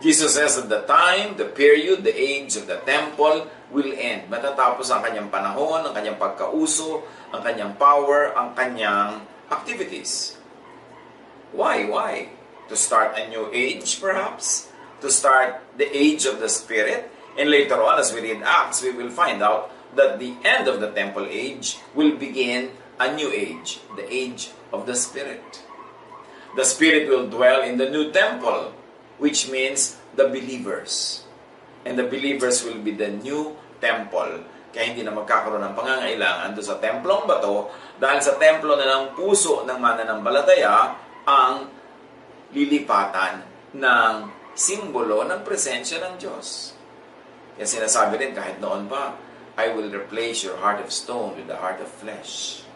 Jesus says that the time, the period, the age of the temple will end. Matatapos ang kanyang panahon, ang kanyang pagkauso, ang kanyang power, ang kanyang activities. Why? Why? To start a new age, perhaps? To start the age of the Spirit? And later on, as we read Acts, we will find out that the end of the temple age will begin a new age, the age of the Spirit. The Spirit will dwell in the new temple, which means the believers. And the believers will be the new temple. Kaya hindi na magkakaroon ng pangangailangan doon sa templong bato dahil sa templo na ng puso ng mananampalataya ang lilipatan ng simbolo ng presensya ng Diyos. Kaya sinasabi rin kahit noon pa, I will replace your heart of stone with the heart of flesh.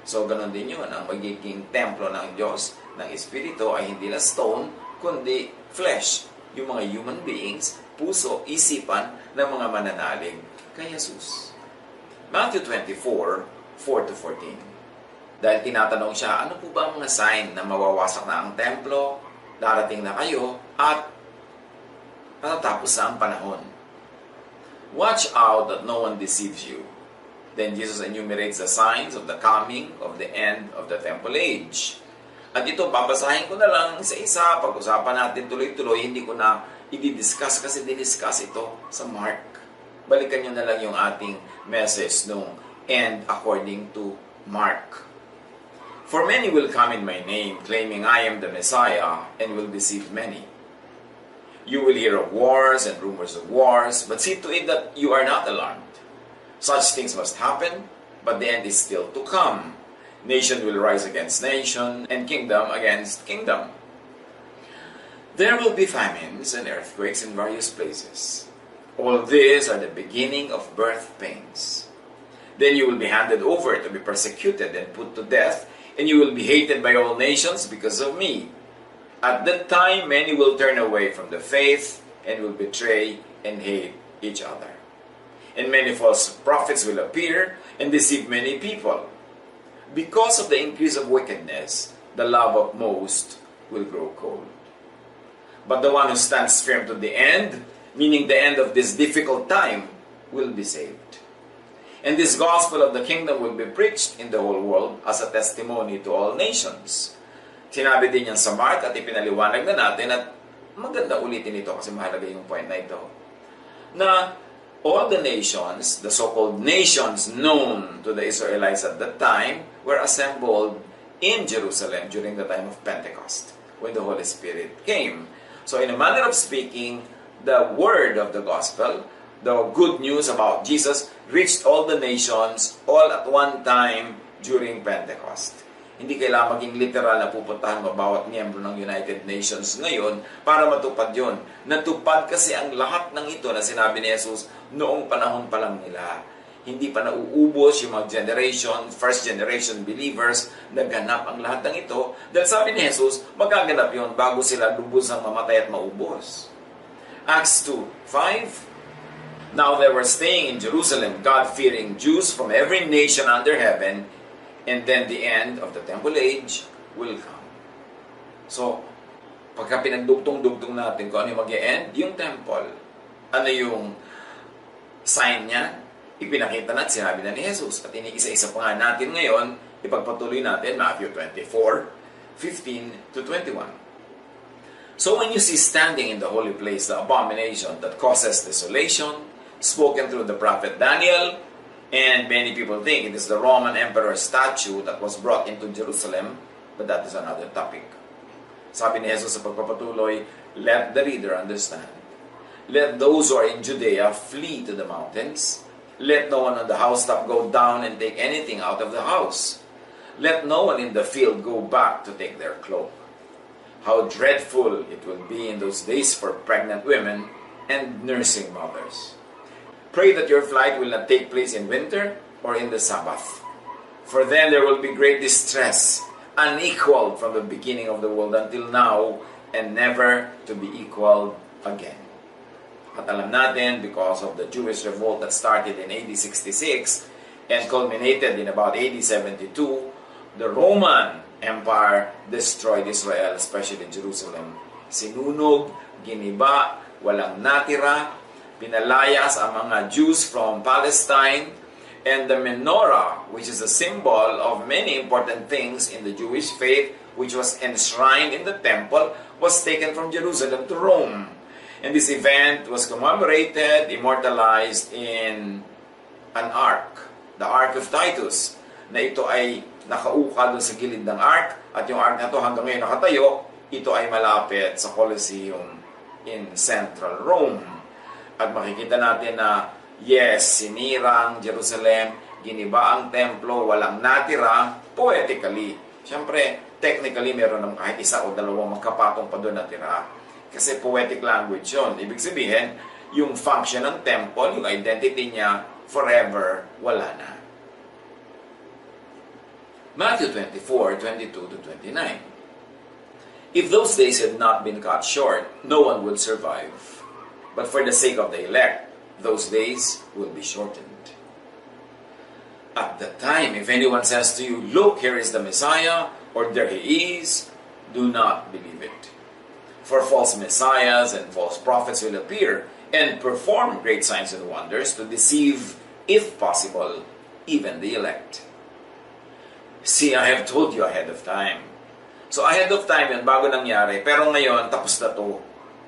So ganun din yun, ang magiging templo ng Diyos, ng Espiritu ay hindi na stone, kundi flesh. Yung mga human beings, puso, isipan ng mga mananalig kay Jesus. Matthew 24, 4-14. Dahil tinatanong siya, ano po ba ang mga sign na mawawasak na ang templo, darating na kayo, at matatapos na ang panahon? Watch out that no one deceives you. Then Jesus enumerates the signs of the coming of the end of the temple age. At ito, babasahin ko na lang isa-isa, pag-usapan natin tuloy-tuloy, hindi ko na i-discuss kasi diniscuss ito sa Mark. Balikan nyo na lang yung ating message nung end according to Mark. For many will come in my name, claiming I am the Messiah, and will deceive many. You will hear of wars and rumors of wars, but see to it that you are not alarmed. Such things must happen, but the end is still to come. Nation will rise against nation, and kingdom against kingdom. There will be famines and earthquakes in various places. All these are the beginning of birth pains. Then you will be handed over to be persecuted and put to death, and you will be hated by all nations because of me. At that time, many will turn away from the faith and will betray and hate each other. and many false prophets will appear and deceive many people. Because of the increase of wickedness, the love of most will grow cold. But the one who stands firm to the end, meaning the end of this difficult time, will be saved. And this gospel of the kingdom will be preached in the whole world as a testimony to all nations. Sinabi din yan sa Mark at ipinaliwanag na natin at maganda ulitin ito kasi mahalaga yung point na ito. Na all the nations, the so-called nations known to the Israelites at that time, were assembled in Jerusalem during the time of Pentecost, when the Holy Spirit came. So in a manner of speaking, the word of the gospel, the good news about Jesus, reached all the nations all at one time during Pentecost. Hindi kailangan maging literal na pupuntahan mo bawat miyembro ng United Nations ngayon para matupad yun. Natupad kasi ang lahat ng ito na sinabi ni Jesus noong panahon pa lang nila. Hindi pa nauubos yung mga first generation believers, nagganap ang lahat ng ito. Dahil sabi ni Jesus, magaganap yun bago sila lubusang mamatay at maubos. Acts 2:5. Now they were staying in Jerusalem, God-fearing Jews from every nation under heaven, and then the end of the temple age will come. So, pagka pinagdugtong-dugtong natin kung ano yung mag-e-end, yung temple, ano yung sign niya, ipinakita natin, sinabi na ni Jesus. At iniisa-isa pa nga natin ngayon, ipagpatuloy natin, Matthew 24:15-21. So when you see standing in the holy place the abomination that causes desolation, spoken through the prophet Daniel, and many people think it is the Roman emperor statue that was brought into Jerusalem, but that is another topic. Sabi ni Jesus sa pagpapatuloy, let the reader understand. Let those who are in Judea flee to the mountains. Let no one on the housetop go down and take anything out of the house. Let no one in the field go back to take their cloak. How dreadful it will be in those days for pregnant women and nursing mothers. Pray that your flight will not take place in winter or in the Sabbath. For then there will be great distress, unequaled from the beginning of the world until now, and never to be equaled again. At alam natin, because of the Jewish revolt that started in AD 66 and culminated in about AD 72, the Roman Empire destroyed Israel, especially Jerusalem. Sinunog, giniba, walang natira, pinalayas ang mga Jews from Palestine, and the menorah, which is a symbol of many important things in the Jewish faith, which was enshrined in the temple, was taken from Jerusalem to Rome. And this event was commemorated, immortalized in an ark, the Ark of Titus, na ito ay nakaukal doon sa gilid ng ark, at yung ark na ito hanggang ngayon nakatayo, ito ay malapit sa Colosseum in central Rome. At makikita natin na, yes, sinirang Jerusalem, giniba ang templo, walang natira, poetically. Siyempre, technically, meron ng kahit isa o dalawang magkapatong pa doon natira. Kasi poetic language yun. Ibig sabihin, yung function ng temple, yung identity niya, forever, wala na. Matthew 24:22-29. If those days had not been cut short, no one would survive. But for the sake of the elect, those days will be shortened. At that time, if anyone says to you, look, here is the Messiah, or there he is, do not believe it. For false messiahs and false prophets will appear and perform great signs and wonders to deceive, if possible, even the elect. See, I have told you ahead of time. So ahead of time yun, bago nangyari. Pero ngayon, tapos na to.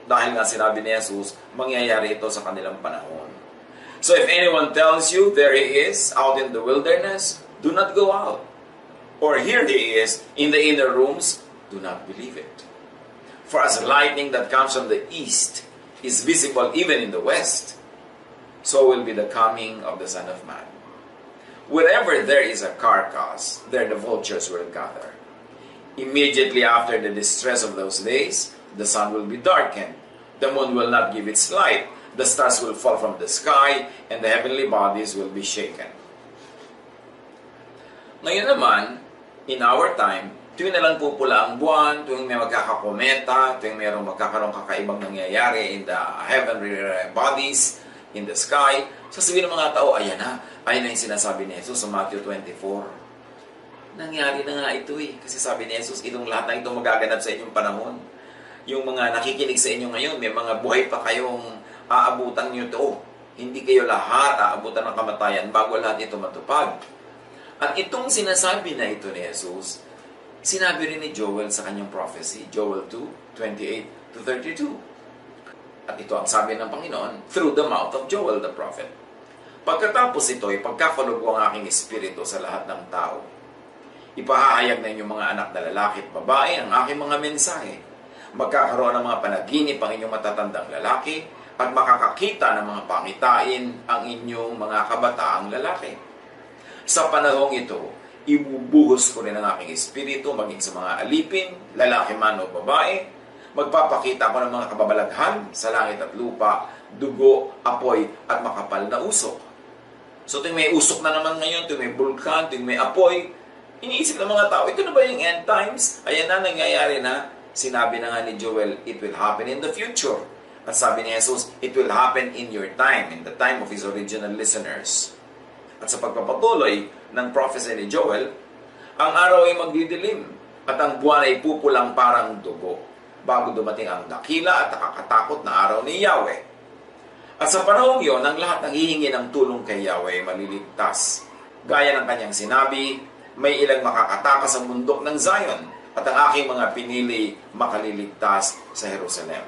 Dahil nga sinabi ni Jesus, mangyayari ito sa kanilang panahon. So if anyone tells you, there he is, out in the wilderness, do not go out. Or here he is, in the inner rooms, do not believe it. For as lightning that comes from the east is visible even in the west, so will be the coming of the Son of Man. Wherever there is a carcass, there the vultures will gather. Immediately after the distress of those days, the sun will be darkened, the moon will not give its light, the stars will fall from the sky, and the heavenly bodies will be shaken. Ngayon naman, in our time, tuwing na lang pupula ang buwan, tuwing may magkakakometa, tuwing mayroong magkakaroon kakaibang nangyayari in the heavenly bodies, in the sky. Sasabihin ng mga tao, ayan na yung sinasabi ni Jesus sa Matthew 24. Nangyari na nga ito eh. Kasi sabi ni Jesus, itong lahat na itong magaganap sa inyong panahon. Yung mga nakikinig sa inyo ngayon, may mga buhay pa kayong aabutan nyo to. Hindi kayo lahat aabutan ng kamatayan bago lahat ito matupad. At itong sinasabi na ito ni Jesus, sinabi rin ni Joel sa kanyang prophecy, Joel 2:28 to 32. At ito ang sabi ng Panginoon through the mouth of Joel the prophet. Pagkatapos ito, ipagkakaloob ko ang aking espiritu sa lahat ng tao. Ipahahayag na inyong mga anak na lalaki at babae ang aking mga mensahe. Magkakaroon ng mga panaginip ang inyong matatandang lalaki at makakakita ng mga pangitain ang inyong mga kabataang lalaki. Sa panahong ito, ibubuhos ko rin ang aking espiritu maging sa mga alipin, lalaki man o babae. Magpapakita ko ng mga kababalaghan sa langit at lupa, dugo, apoy at makapal na usok. So tuwing may usok na naman ngayon, tuwing may bulkan, tuwing may apoy, iniisip ng mga tao, ito na ba yung end times? Ayan na, nangyayari na. Sinabi na nga ni Joel, it will happen in the future. At sabi ni Jesus, it will happen in your time, in the time of his original listeners. At sa pagpapatuloy ng prophecy ni Joel, ang araw ay magdidilim at ang buwan ay pupulang parang dugo bago dumating ang dakila at nakakatakot na araw ni Yahweh. At sa panahong iyon, ang lahat ng hihingi ng tulong kay Yahweh ay maliligtas. Gaya ng kanyang sinabi, may ilang makakatakas sa bundok ng Zion at ang aking mga pinili makaliligtas sa Jerusalem.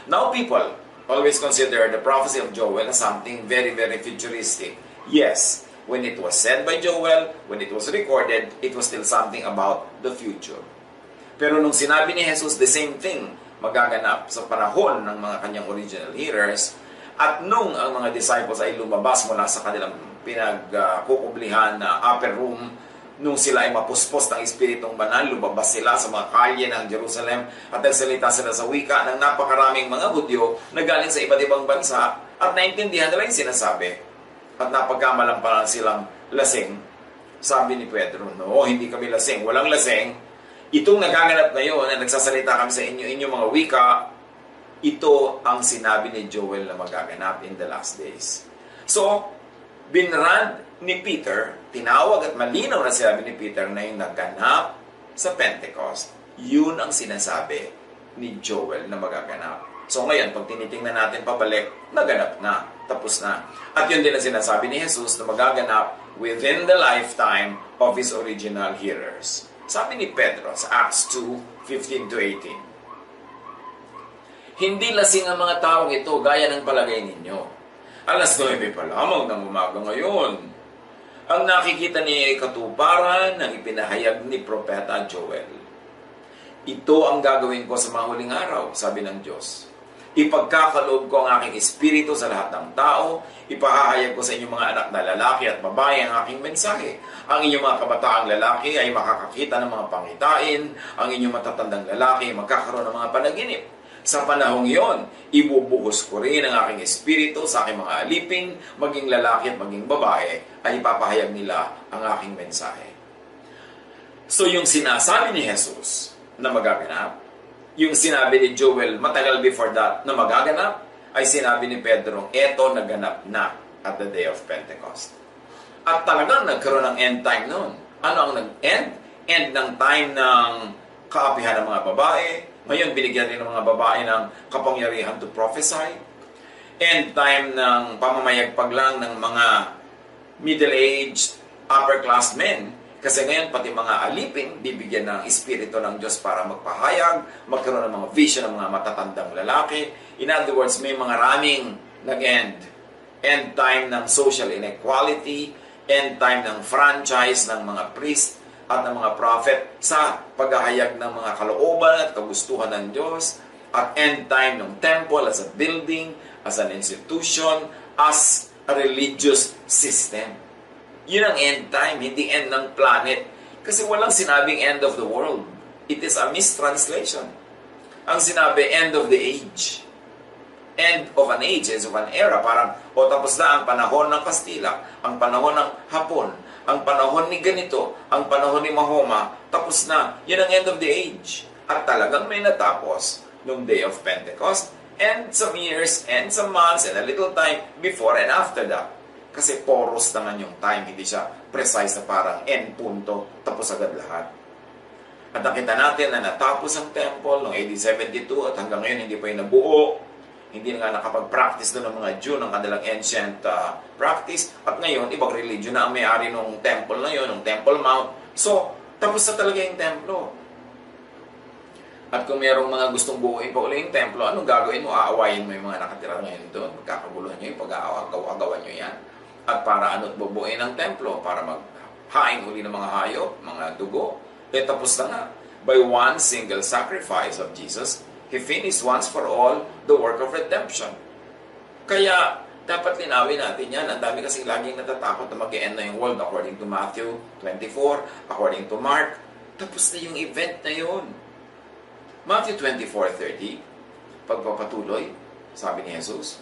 Now people always consider the prophecy of Joel as something very, very futuristic. Yes, when it was said by Joel, when it was recorded, it was still something about the future. Pero nung sinabi ni Jesus the same thing, magaganap sa panahon ng mga kanyang original hearers, at nung ang mga disciples ay lumabas mula sa kanilang pinagkukublihan na upper room, nung sila ay mapuspos ng Espiritong Banal, lumabas sila sa mga kalye ng Jerusalem at nagsalita sila sa wika ng napakaraming mga Hudyo na galing sa iba't ibang bansa at naintindihan nila yung sinasabi. At napagkamalang silang lasing. Sabi ni Pedro, no, hindi kami lasing. Walang lasing. Itong nagaganap ngayon na nagsasalita kami sa inyo, inyong mga wika, ito ang sinabi ni Joel na magaganap in the last days. So, binrand ni Peter, tinawag at malinaw na sinabi ni Peter na yung naganap sa Pentecost. Yun ang sinasabi ni Joel na magaganap. So ngayon, pag tinitingnan natin pabalik, naganap na, tapos na. At yun din ang sinasabi ni Jesus na magaganap within the lifetime of his original hearers. Sabi ni Pedro sa Acts 2:15 to 18. Hindi lasing ang mga taong ito gaya ng palagay ninyo. Alas 9 pa lamang ng umaga ngayon. Ang nakikita niya ay katuparan ng ipinahayag ni Propeta Joel. Ito ang gagawin ko sa mga huling araw, sabi ng Diyos. Ipagkakaloob ko ang aking espiritu sa lahat ng tao, ipahahayag ko sa inyong mga anak na lalaki at babae ang aking mensahe. Ang inyong mga kabataang lalaki ay makakakita ng mga pangitain, ang inyong matatandang lalaki ay magkakaroon ng mga panaginip. Sa panahong iyon, ibubuhos ko rin ang aking espiritu sa aking mga alipin, maging lalaki at maging babae, ay ipapahayag nila ang aking mensahe. So yung sinasabi ni Jesus na magaganap, yung sinabi ni Joel matagal before that na magaganap, ay sinabi ni Pedro, eto naganap na at the day of Pentecost. At talagang nagkaroon ng end time noon. Ano ang nag-end? End ng time ng kaapihan ng mga babae. Ngayon, binigyan rin ng mga babae ng kapangyarihan to prophesy. End time ng pamamayagpag lang ng mga middle-aged, upper-class men. Kasi ngayon, pati mga alipin, bibigyan ng espiritu ng Diyos para magpahayag, magkaroon ng mga vision ng mga matatandang lalaki. In other words, may mga raming nag-end. End time ng social inequality, end time ng franchise ng mga priest, at ng mga prophet sa paghahayag ng mga kalooban at kagustuhan ng Diyos, at end time ng temple as a building, as an institution, as a religious system. Yun ang end time, hindi end ng planet. Kasi walang sinabing end of the world. It is a mistranslation. Ang sinabi, end of the age. End of an age, end of an era. Parang, tapos na ang panahon ng Kastila, ang panahon ng Hapon, ang panahon ni ganito, ang panahon ni Mahoma, tapos na. Yun ang end of the age. At talagang may natapos nung Day of Pentecost. and some years, and some months, and a little time before and after that. Kasi porous naman yung time, hindi siya precise na parang end punto, tapos agad lahat. At nakita natin na natapos ang temple noong AD 72 at hanggang ngayon hindi pa yung nabuo. Hindi na nga nakapag-practice doon ng mga Jew ng kanilang ancient practice. At ngayon, ibang religion na ang may-ari ng temple na yun, ng Temple Mount. So, tapos na talaga yung templo. At kung mayroong mga gustong buuin pa uli yung templo, anong gagawin mo? Aawayin mo yung mga nakatira ngayon doon. Magkakaguluhan nyo yung pag-aagawan nyo yan. At para ano't bubuuin ang templo? Para maghain uli ng mga hayop, mga dugo. Tapos na nga. By one single sacrifice of Jesus, He finished once for all the work of redemption. Kaya, dapat linawin natin yan. Ang dami kasi laging natatakot na mag-e-end na yung world according to Matthew 24, according to Mark. Tapos na yung event na yun. Matthew 24:30, pagpapatuloy, sabi ni Jesus,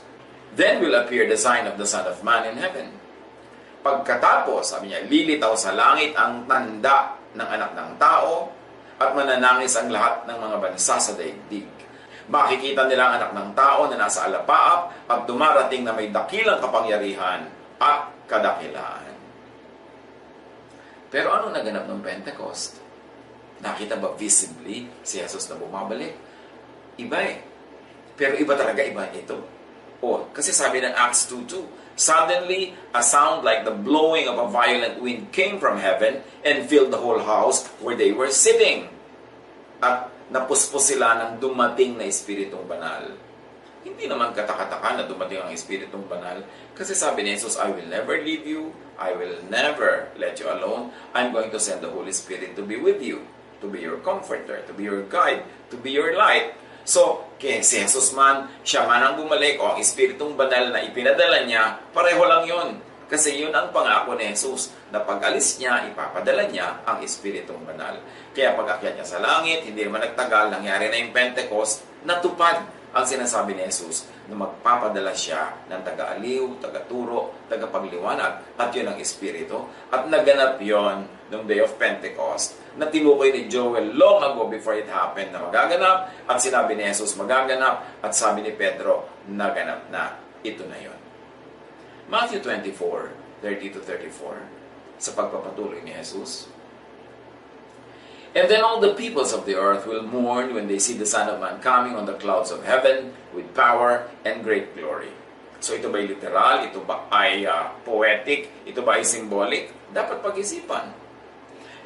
"Then will appear the sign of the Son of Man in heaven." Pagkatapos, sabi niya, lilitaw sa langit ang tanda ng anak ng tao at mananangis ang lahat ng mga bansa sa daigdig. Makikita nila ang anak ng tao na nasa alapaap at dumarating na may dakilang kapangyarihan at kadakilaan. Pero ano naganap ng Pentecost? Nakita ba visibly si Jesus na bumabalik? Iba eh. Pero iba talaga, iba ito. Kasi sabi ng Acts 2:2, "Suddenly, a sound like the blowing of a violent wind came from heaven and filled the whole house where they were sitting." At napuspos sila ng dumating na Espiritong Banal. Hindi naman katakataka na dumating ang Espiritong Banal. Kasi sabi ni Jesus, "I will never leave you. I will never let you alone. I'm going to send the Holy Spirit to be with you, to be your comforter, to be your guide, to be your light." So, kaya si Jesus man, siya man ang bumalik o ang Espiritong Banal na ipinadala niya, pareho lang yun. Kasi yun ang pangako ni Jesus, na pag alis niya, ipapadala niya ang Espiritong Banal. Kaya pag-akyat niya sa langit, hindi naman nagtagal, nangyari na yung Pentecost, natupad ang sinasabi ni Jesus na magpapadala siya ng taga-aliw, taga-turo, taga-pagliwanag, at yun ang Espiritu. At naganap yon noong Day of Pentecost na tinukoy ni Joel long ago before it happened na magaganap, at sinabi ni Jesus magaganap, at sabi ni Pedro, naganap na. Ito na yon. Matthew 24:30-34, sa pagpapatuloy ni Jesus. "And then all the peoples of the earth will mourn when they see the Son of Man coming on the clouds of heaven with power and great glory." So ito ba ay literal? Ito ba ay poetic? Ito ba ay symbolic? Dapat pag-isipan.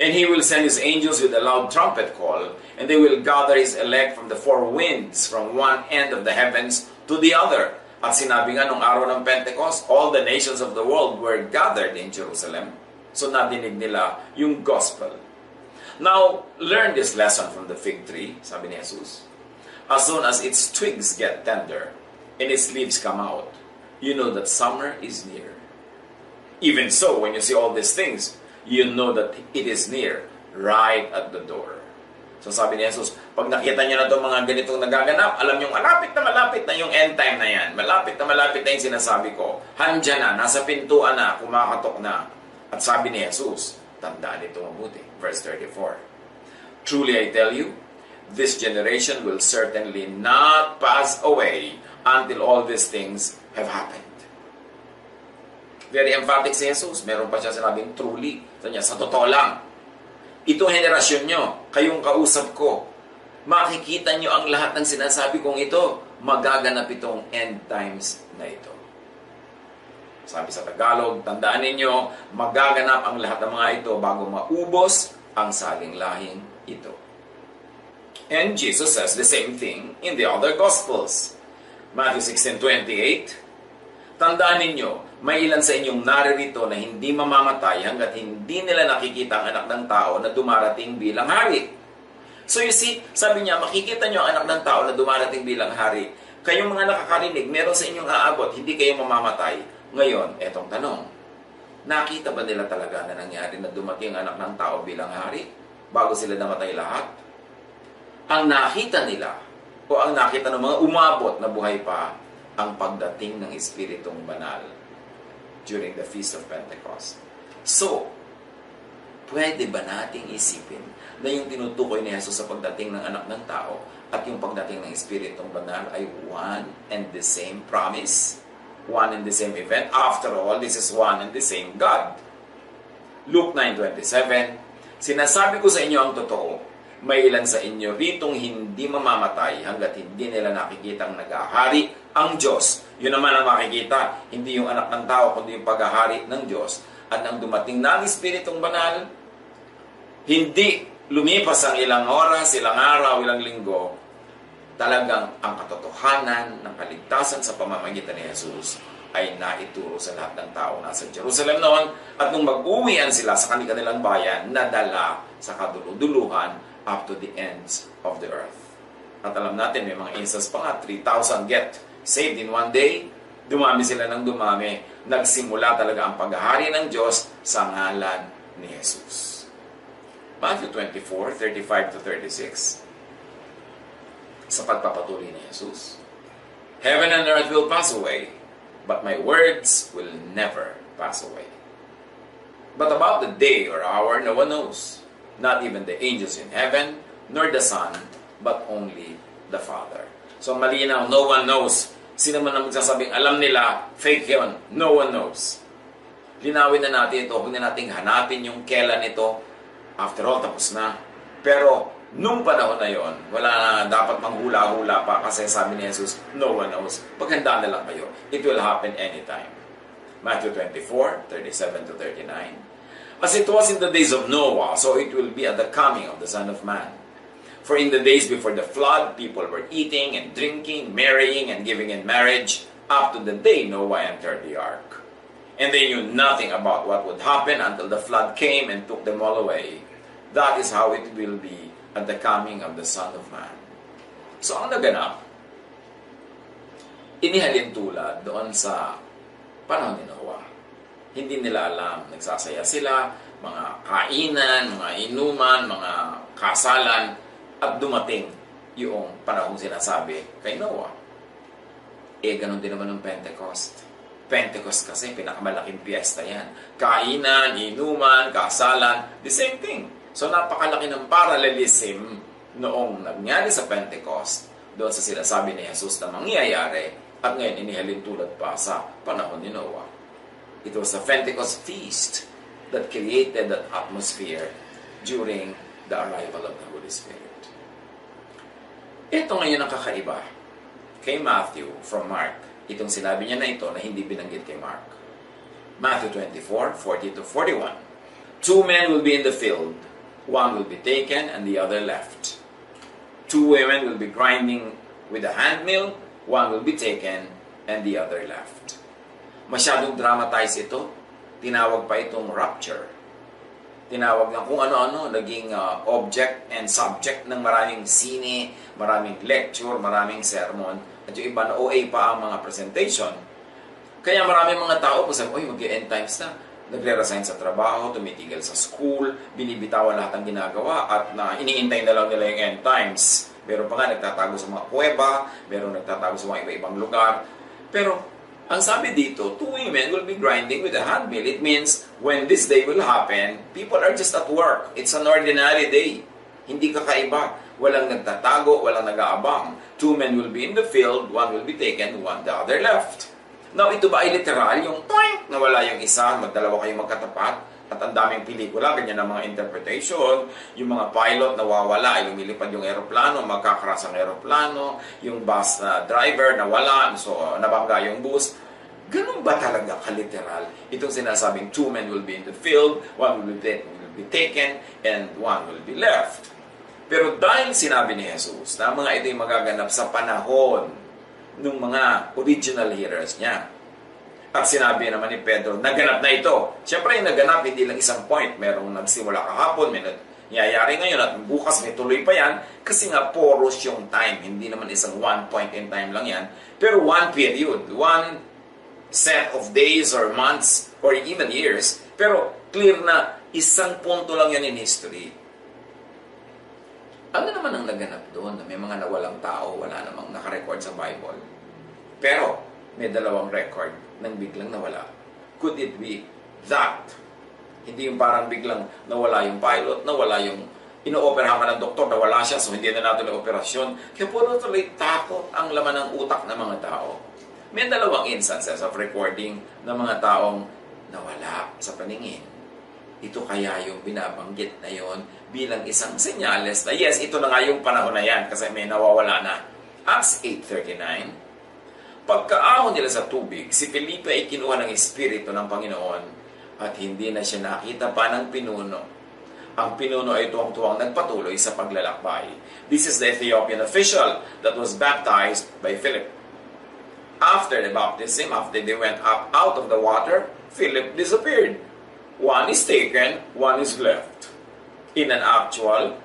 "And He will send His angels with a loud trumpet call, and they will gather His elect from the four winds, from one end of the heavens to the other." At sinabi nga nung araw ng Pentecost, all the nations of the world were gathered in Jerusalem. So nadinig nila yung gospel. Now, learn this lesson from the fig tree, sabi ni Jesus. "As soon as its twigs get tender and its leaves come out, you know that summer is near. Even so, when you see all these things, you know that it is near, right at the door." So sabi ni Jesus, pag nakita niyo na itong mga ganitong nagaganap, alam niyo, malapit na yung end time na yan. Malapit na yung sinasabi ko. Handyan na, nasa pintuan na, kumakatok na. At sabi ni Jesus, tandaan ito mabuti. Verse 34. "Truly I tell you, this generation will certainly not pass away until all these things have happened." Very emphatic si Jesus. Meron pa siya sinabing truly. Sa totoo lang. Itong henerasyon nyo, kayong kausap ko, makikita nyo ang lahat ng sinasabi kong ito, magaganap itong end times na ito. Sabi sa Tagalog, tandaan ninyo, magaganap ang lahat ng mga ito bago maubos ang saling-lahing ito. And Jesus says the same thing in the other Gospels. Matthew 16:28, "Tandaan ninyo, may ilan sa inyong naririto na hindi mamamatay hanggat hindi nila nakikita ang anak ng tao na dumarating bilang hari." So you see, sabi niya, makikita nyo ang anak ng tao na dumarating bilang hari. Kayong mga nakakarinig, meron sa inyong aabot, hindi kayo mamamatay. Ngayon, etong tanong, nakita ba nila talaga na nangyari na dumating ang anak ng tao bilang hari bago sila namatay lahat? Ang nakita nila, o ang nakita ng mga umabot na buhay pa, ang pagdating ng Espiritong Banal during the Feast of Pentecost. So, pwede ba nating isipin na yung tinutukoy ni Jesus sa pagdating ng anak ng tao at yung pagdating ng Espiritong Banal ay one and the same promise, one and the same event. After all, this is one and the same God. Luke 9:27, sinasabi ko sa inyo ang totoo, may ilan sa inyo ritong hindi mamamatay hanggat hindi nila nakikitang nag-ahari ang Diyos. Yun naman ang makikita, hindi yung anak ng tao, kundi yung pag-ahari ng Diyos. At nang dumating na ang Espiritong Banal, hindi lumipas ang ilang oras, ilang araw, ilang linggo, talagang ang katotohanan ng kaligtasan sa pamamagitan ni Jesus ay naituro sa lahat ng tao nasa Jerusalem noon, at nung mag-uwian sila sa kanilang bayan, nadala sa kaduluduluhan up to the ends of the earth. At alam natin, may mga instances pa nga, 3,000 get saved in one day. Dumami sila ng dumami. Nagsimula talaga ang paghahari ng Diyos sa ngalan ni Jesus. Matthew 24:35-36. Sa pagpapatuloy ni Jesus, heaven and earth will pass away, but my words will never pass away. But about the day or hour, no one knows, not even the angels in heaven, nor the Son, but only the Father. So malinaw, no one knows. Sino man ang magsasabing alam nila, fake yun. No one knows. Linawin na natin ito, huwag na nating hanapin yung kailan ito. After all, tapos na. Pero nung panahon na yon, wala na dapat manghula-hula pa kasi sabi ni Jesus, no one knows. Paghanda na lang kayo. It will happen anytime. Matthew 24:37-39. As it was in the days of Noah, so it will be at the coming of the Son of Man. For in the days before the flood, people were eating and drinking, marrying and giving in marriage, up to the day Noah entered the ark. And they knew nothing about what would happen until the flood came and took them all away. That is how it will be at the coming of the Son of Man. So ang naganap, inihalin tulad doon sa panahon ni Noah. Hindi nila alam, nagsasaya sila, mga kainan, mga inuman, mga kasalan, at dumating yung panahong sinasabi kay Noah. Ganun din naman ng Pentecost. Pentecost kasi pinakamalaking piyesta yan. Kainan, inuman, kasalan, the same thing. So napakalaki ng parallelism noong nangyari sa Pentecost doon sa sinasabi ni Jesus na mangyayari at ngayon inihalin tulad pa sa panahon ni Noah. It was the Pentecost feast that created that atmosphere during the arrival of the Holy Spirit. Ito ngayon ang kakaiba kay Matthew from Mark. Itong sinabi niya na ito na hindi binanggit kay Mark. Matthew 24:40-41. 2 men will be in the field. One will be taken and the other left. 2 women will be grinding with a handmill. One will be taken and the other left. Masyadong dramatize ito. Tinawag pa itong rapture. Tinawag ng kung ano-ano, naging object and subject ng maraming sine, maraming lecture, maraming sermon, at yung iba na OA pa ang mga presentation. Kaya maraming mga tao, sabi, mag-end times na. Nagre-resign sa trabaho, tumitigil sa school, binibitawan lahat ang ginagawa, at iniintay na lang nila yung end times. Meron pa nga nagtatago sa mga kuweba, meron nagtatago sa mga iba-ibang lugar. Pero ang sabi dito, 2 women will be grinding with a handmill. It means when this day will happen, people are just at work. It's an ordinary day. Hindi kakaiba. Walang nagtatago, walang nag-aabang. 2 men will be in the field, one will be taken, one the other left. Now, ito ba ay literal? Yung toink, nawala yung isa, magdalawa kayong magkatapat, at ang daming pelikula, ganyan ang mga interpretation, yung mga pilot nawawala, lumilipad yung aeroplano, magkakaras ang aeroplano, yung bus driver nawala, so nabangga yung bus. Ganun ba talaga kaliteral? Itong sinasabing 2 men will be in the field, one will be taken, and one will be left. Pero dahil sinabi ni Jesus na mga ito'y magaganap sa panahon ng mga original hearers niya, at sinabi naman ni Pedro, naganap na ito. Siyempre, yung naganap, hindi lang isang point. Merong nagsimula kahapon, may nangyayari ngayon, at bukas may tuloy pa yan. Kasi nga, porous yung time. Hindi naman isang one point in time lang yan. Pero one period, one set of days or months or even years. Pero clear na isang punto lang yan in history. Ano naman ang naganap doon? May mga nawalang tao, wala namang nakarecord sa Bible. Pero may dalawang record nang biglang nawala. Could it be that? Hindi yung parang biglang nawala yung pilot, nawala yung ino-operahan ka ng doktor, nawala siya, so hindi na natin ang operasyon. Kaya puro tuloy takot ang laman ng utak ng mga tao. May dalawang instances of recording ng mga taong nawala sa paningin. Ito kaya yung binabanggit na yon bilang isang senyales na yes, ito na nga yung panahon na yan kasi may nawawala na. Acts 8:39, pagkaahon nila sa tubig, si Felipe ay kinuha ng Espiritu ng Panginoon at hindi na siya nakita pa ng pinuno. Ang pinuno ay tuwang-tuwang nagpatuloy sa paglalakbay. This is the Ethiopian official that was baptized by Philip. After the baptism, after they went up out of the water, Philip disappeared. One is taken, one is left. In an actual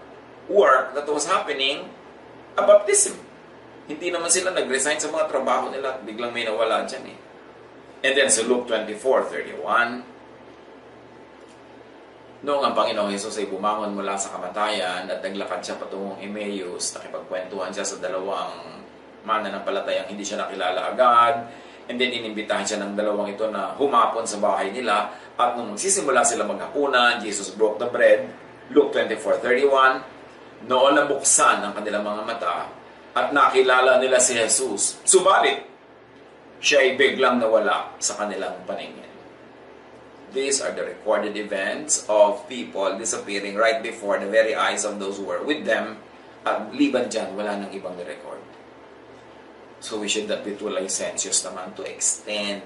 work that was happening, a baptism. Hindi naman sila nag-resign sa mga trabaho nila at biglang may nawala dyan eh. And then sa Luke 24:31, noong ang Panginoong Hesus ay bumangon mula sa kamatayan at naglakad siya patungong Emmaus, nakipagkwentuhan siya sa dalawang mananampalatayang hindi siya nakilala agad, and then inimbitahan siya ng dalawang ito na humapon sa bahay nila, at nung magsisimula sila maghapunan, Jesus broke the bread, Luke 24:31, noon nabuksan ang kanilang mga mata at nakilala nila si Jesus. Subalit, siya ay biglang nawala sa kanilang paningin. These are the recorded events of people disappearing right before the very eyes of those who were with them. At liban dyan, wala nang ibang record. So we should not be too licentious naman to extend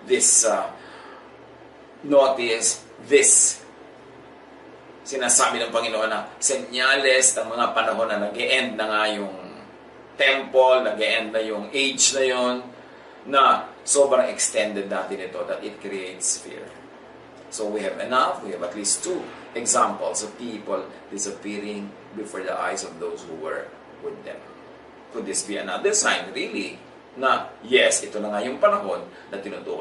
this notice, this sinasabi ng Panginoon na senyales ng mga panahon na nag-e-end na nga yung temple, nag-e-end na yung age na yon, na sobrang extended natin ito, that it creates fear. So we have enough, we have at least 2 examples of people disappearing before the eyes of those who were with them. Could this be another sign, really, na yes, ito na nga yung panahon na tinutukoy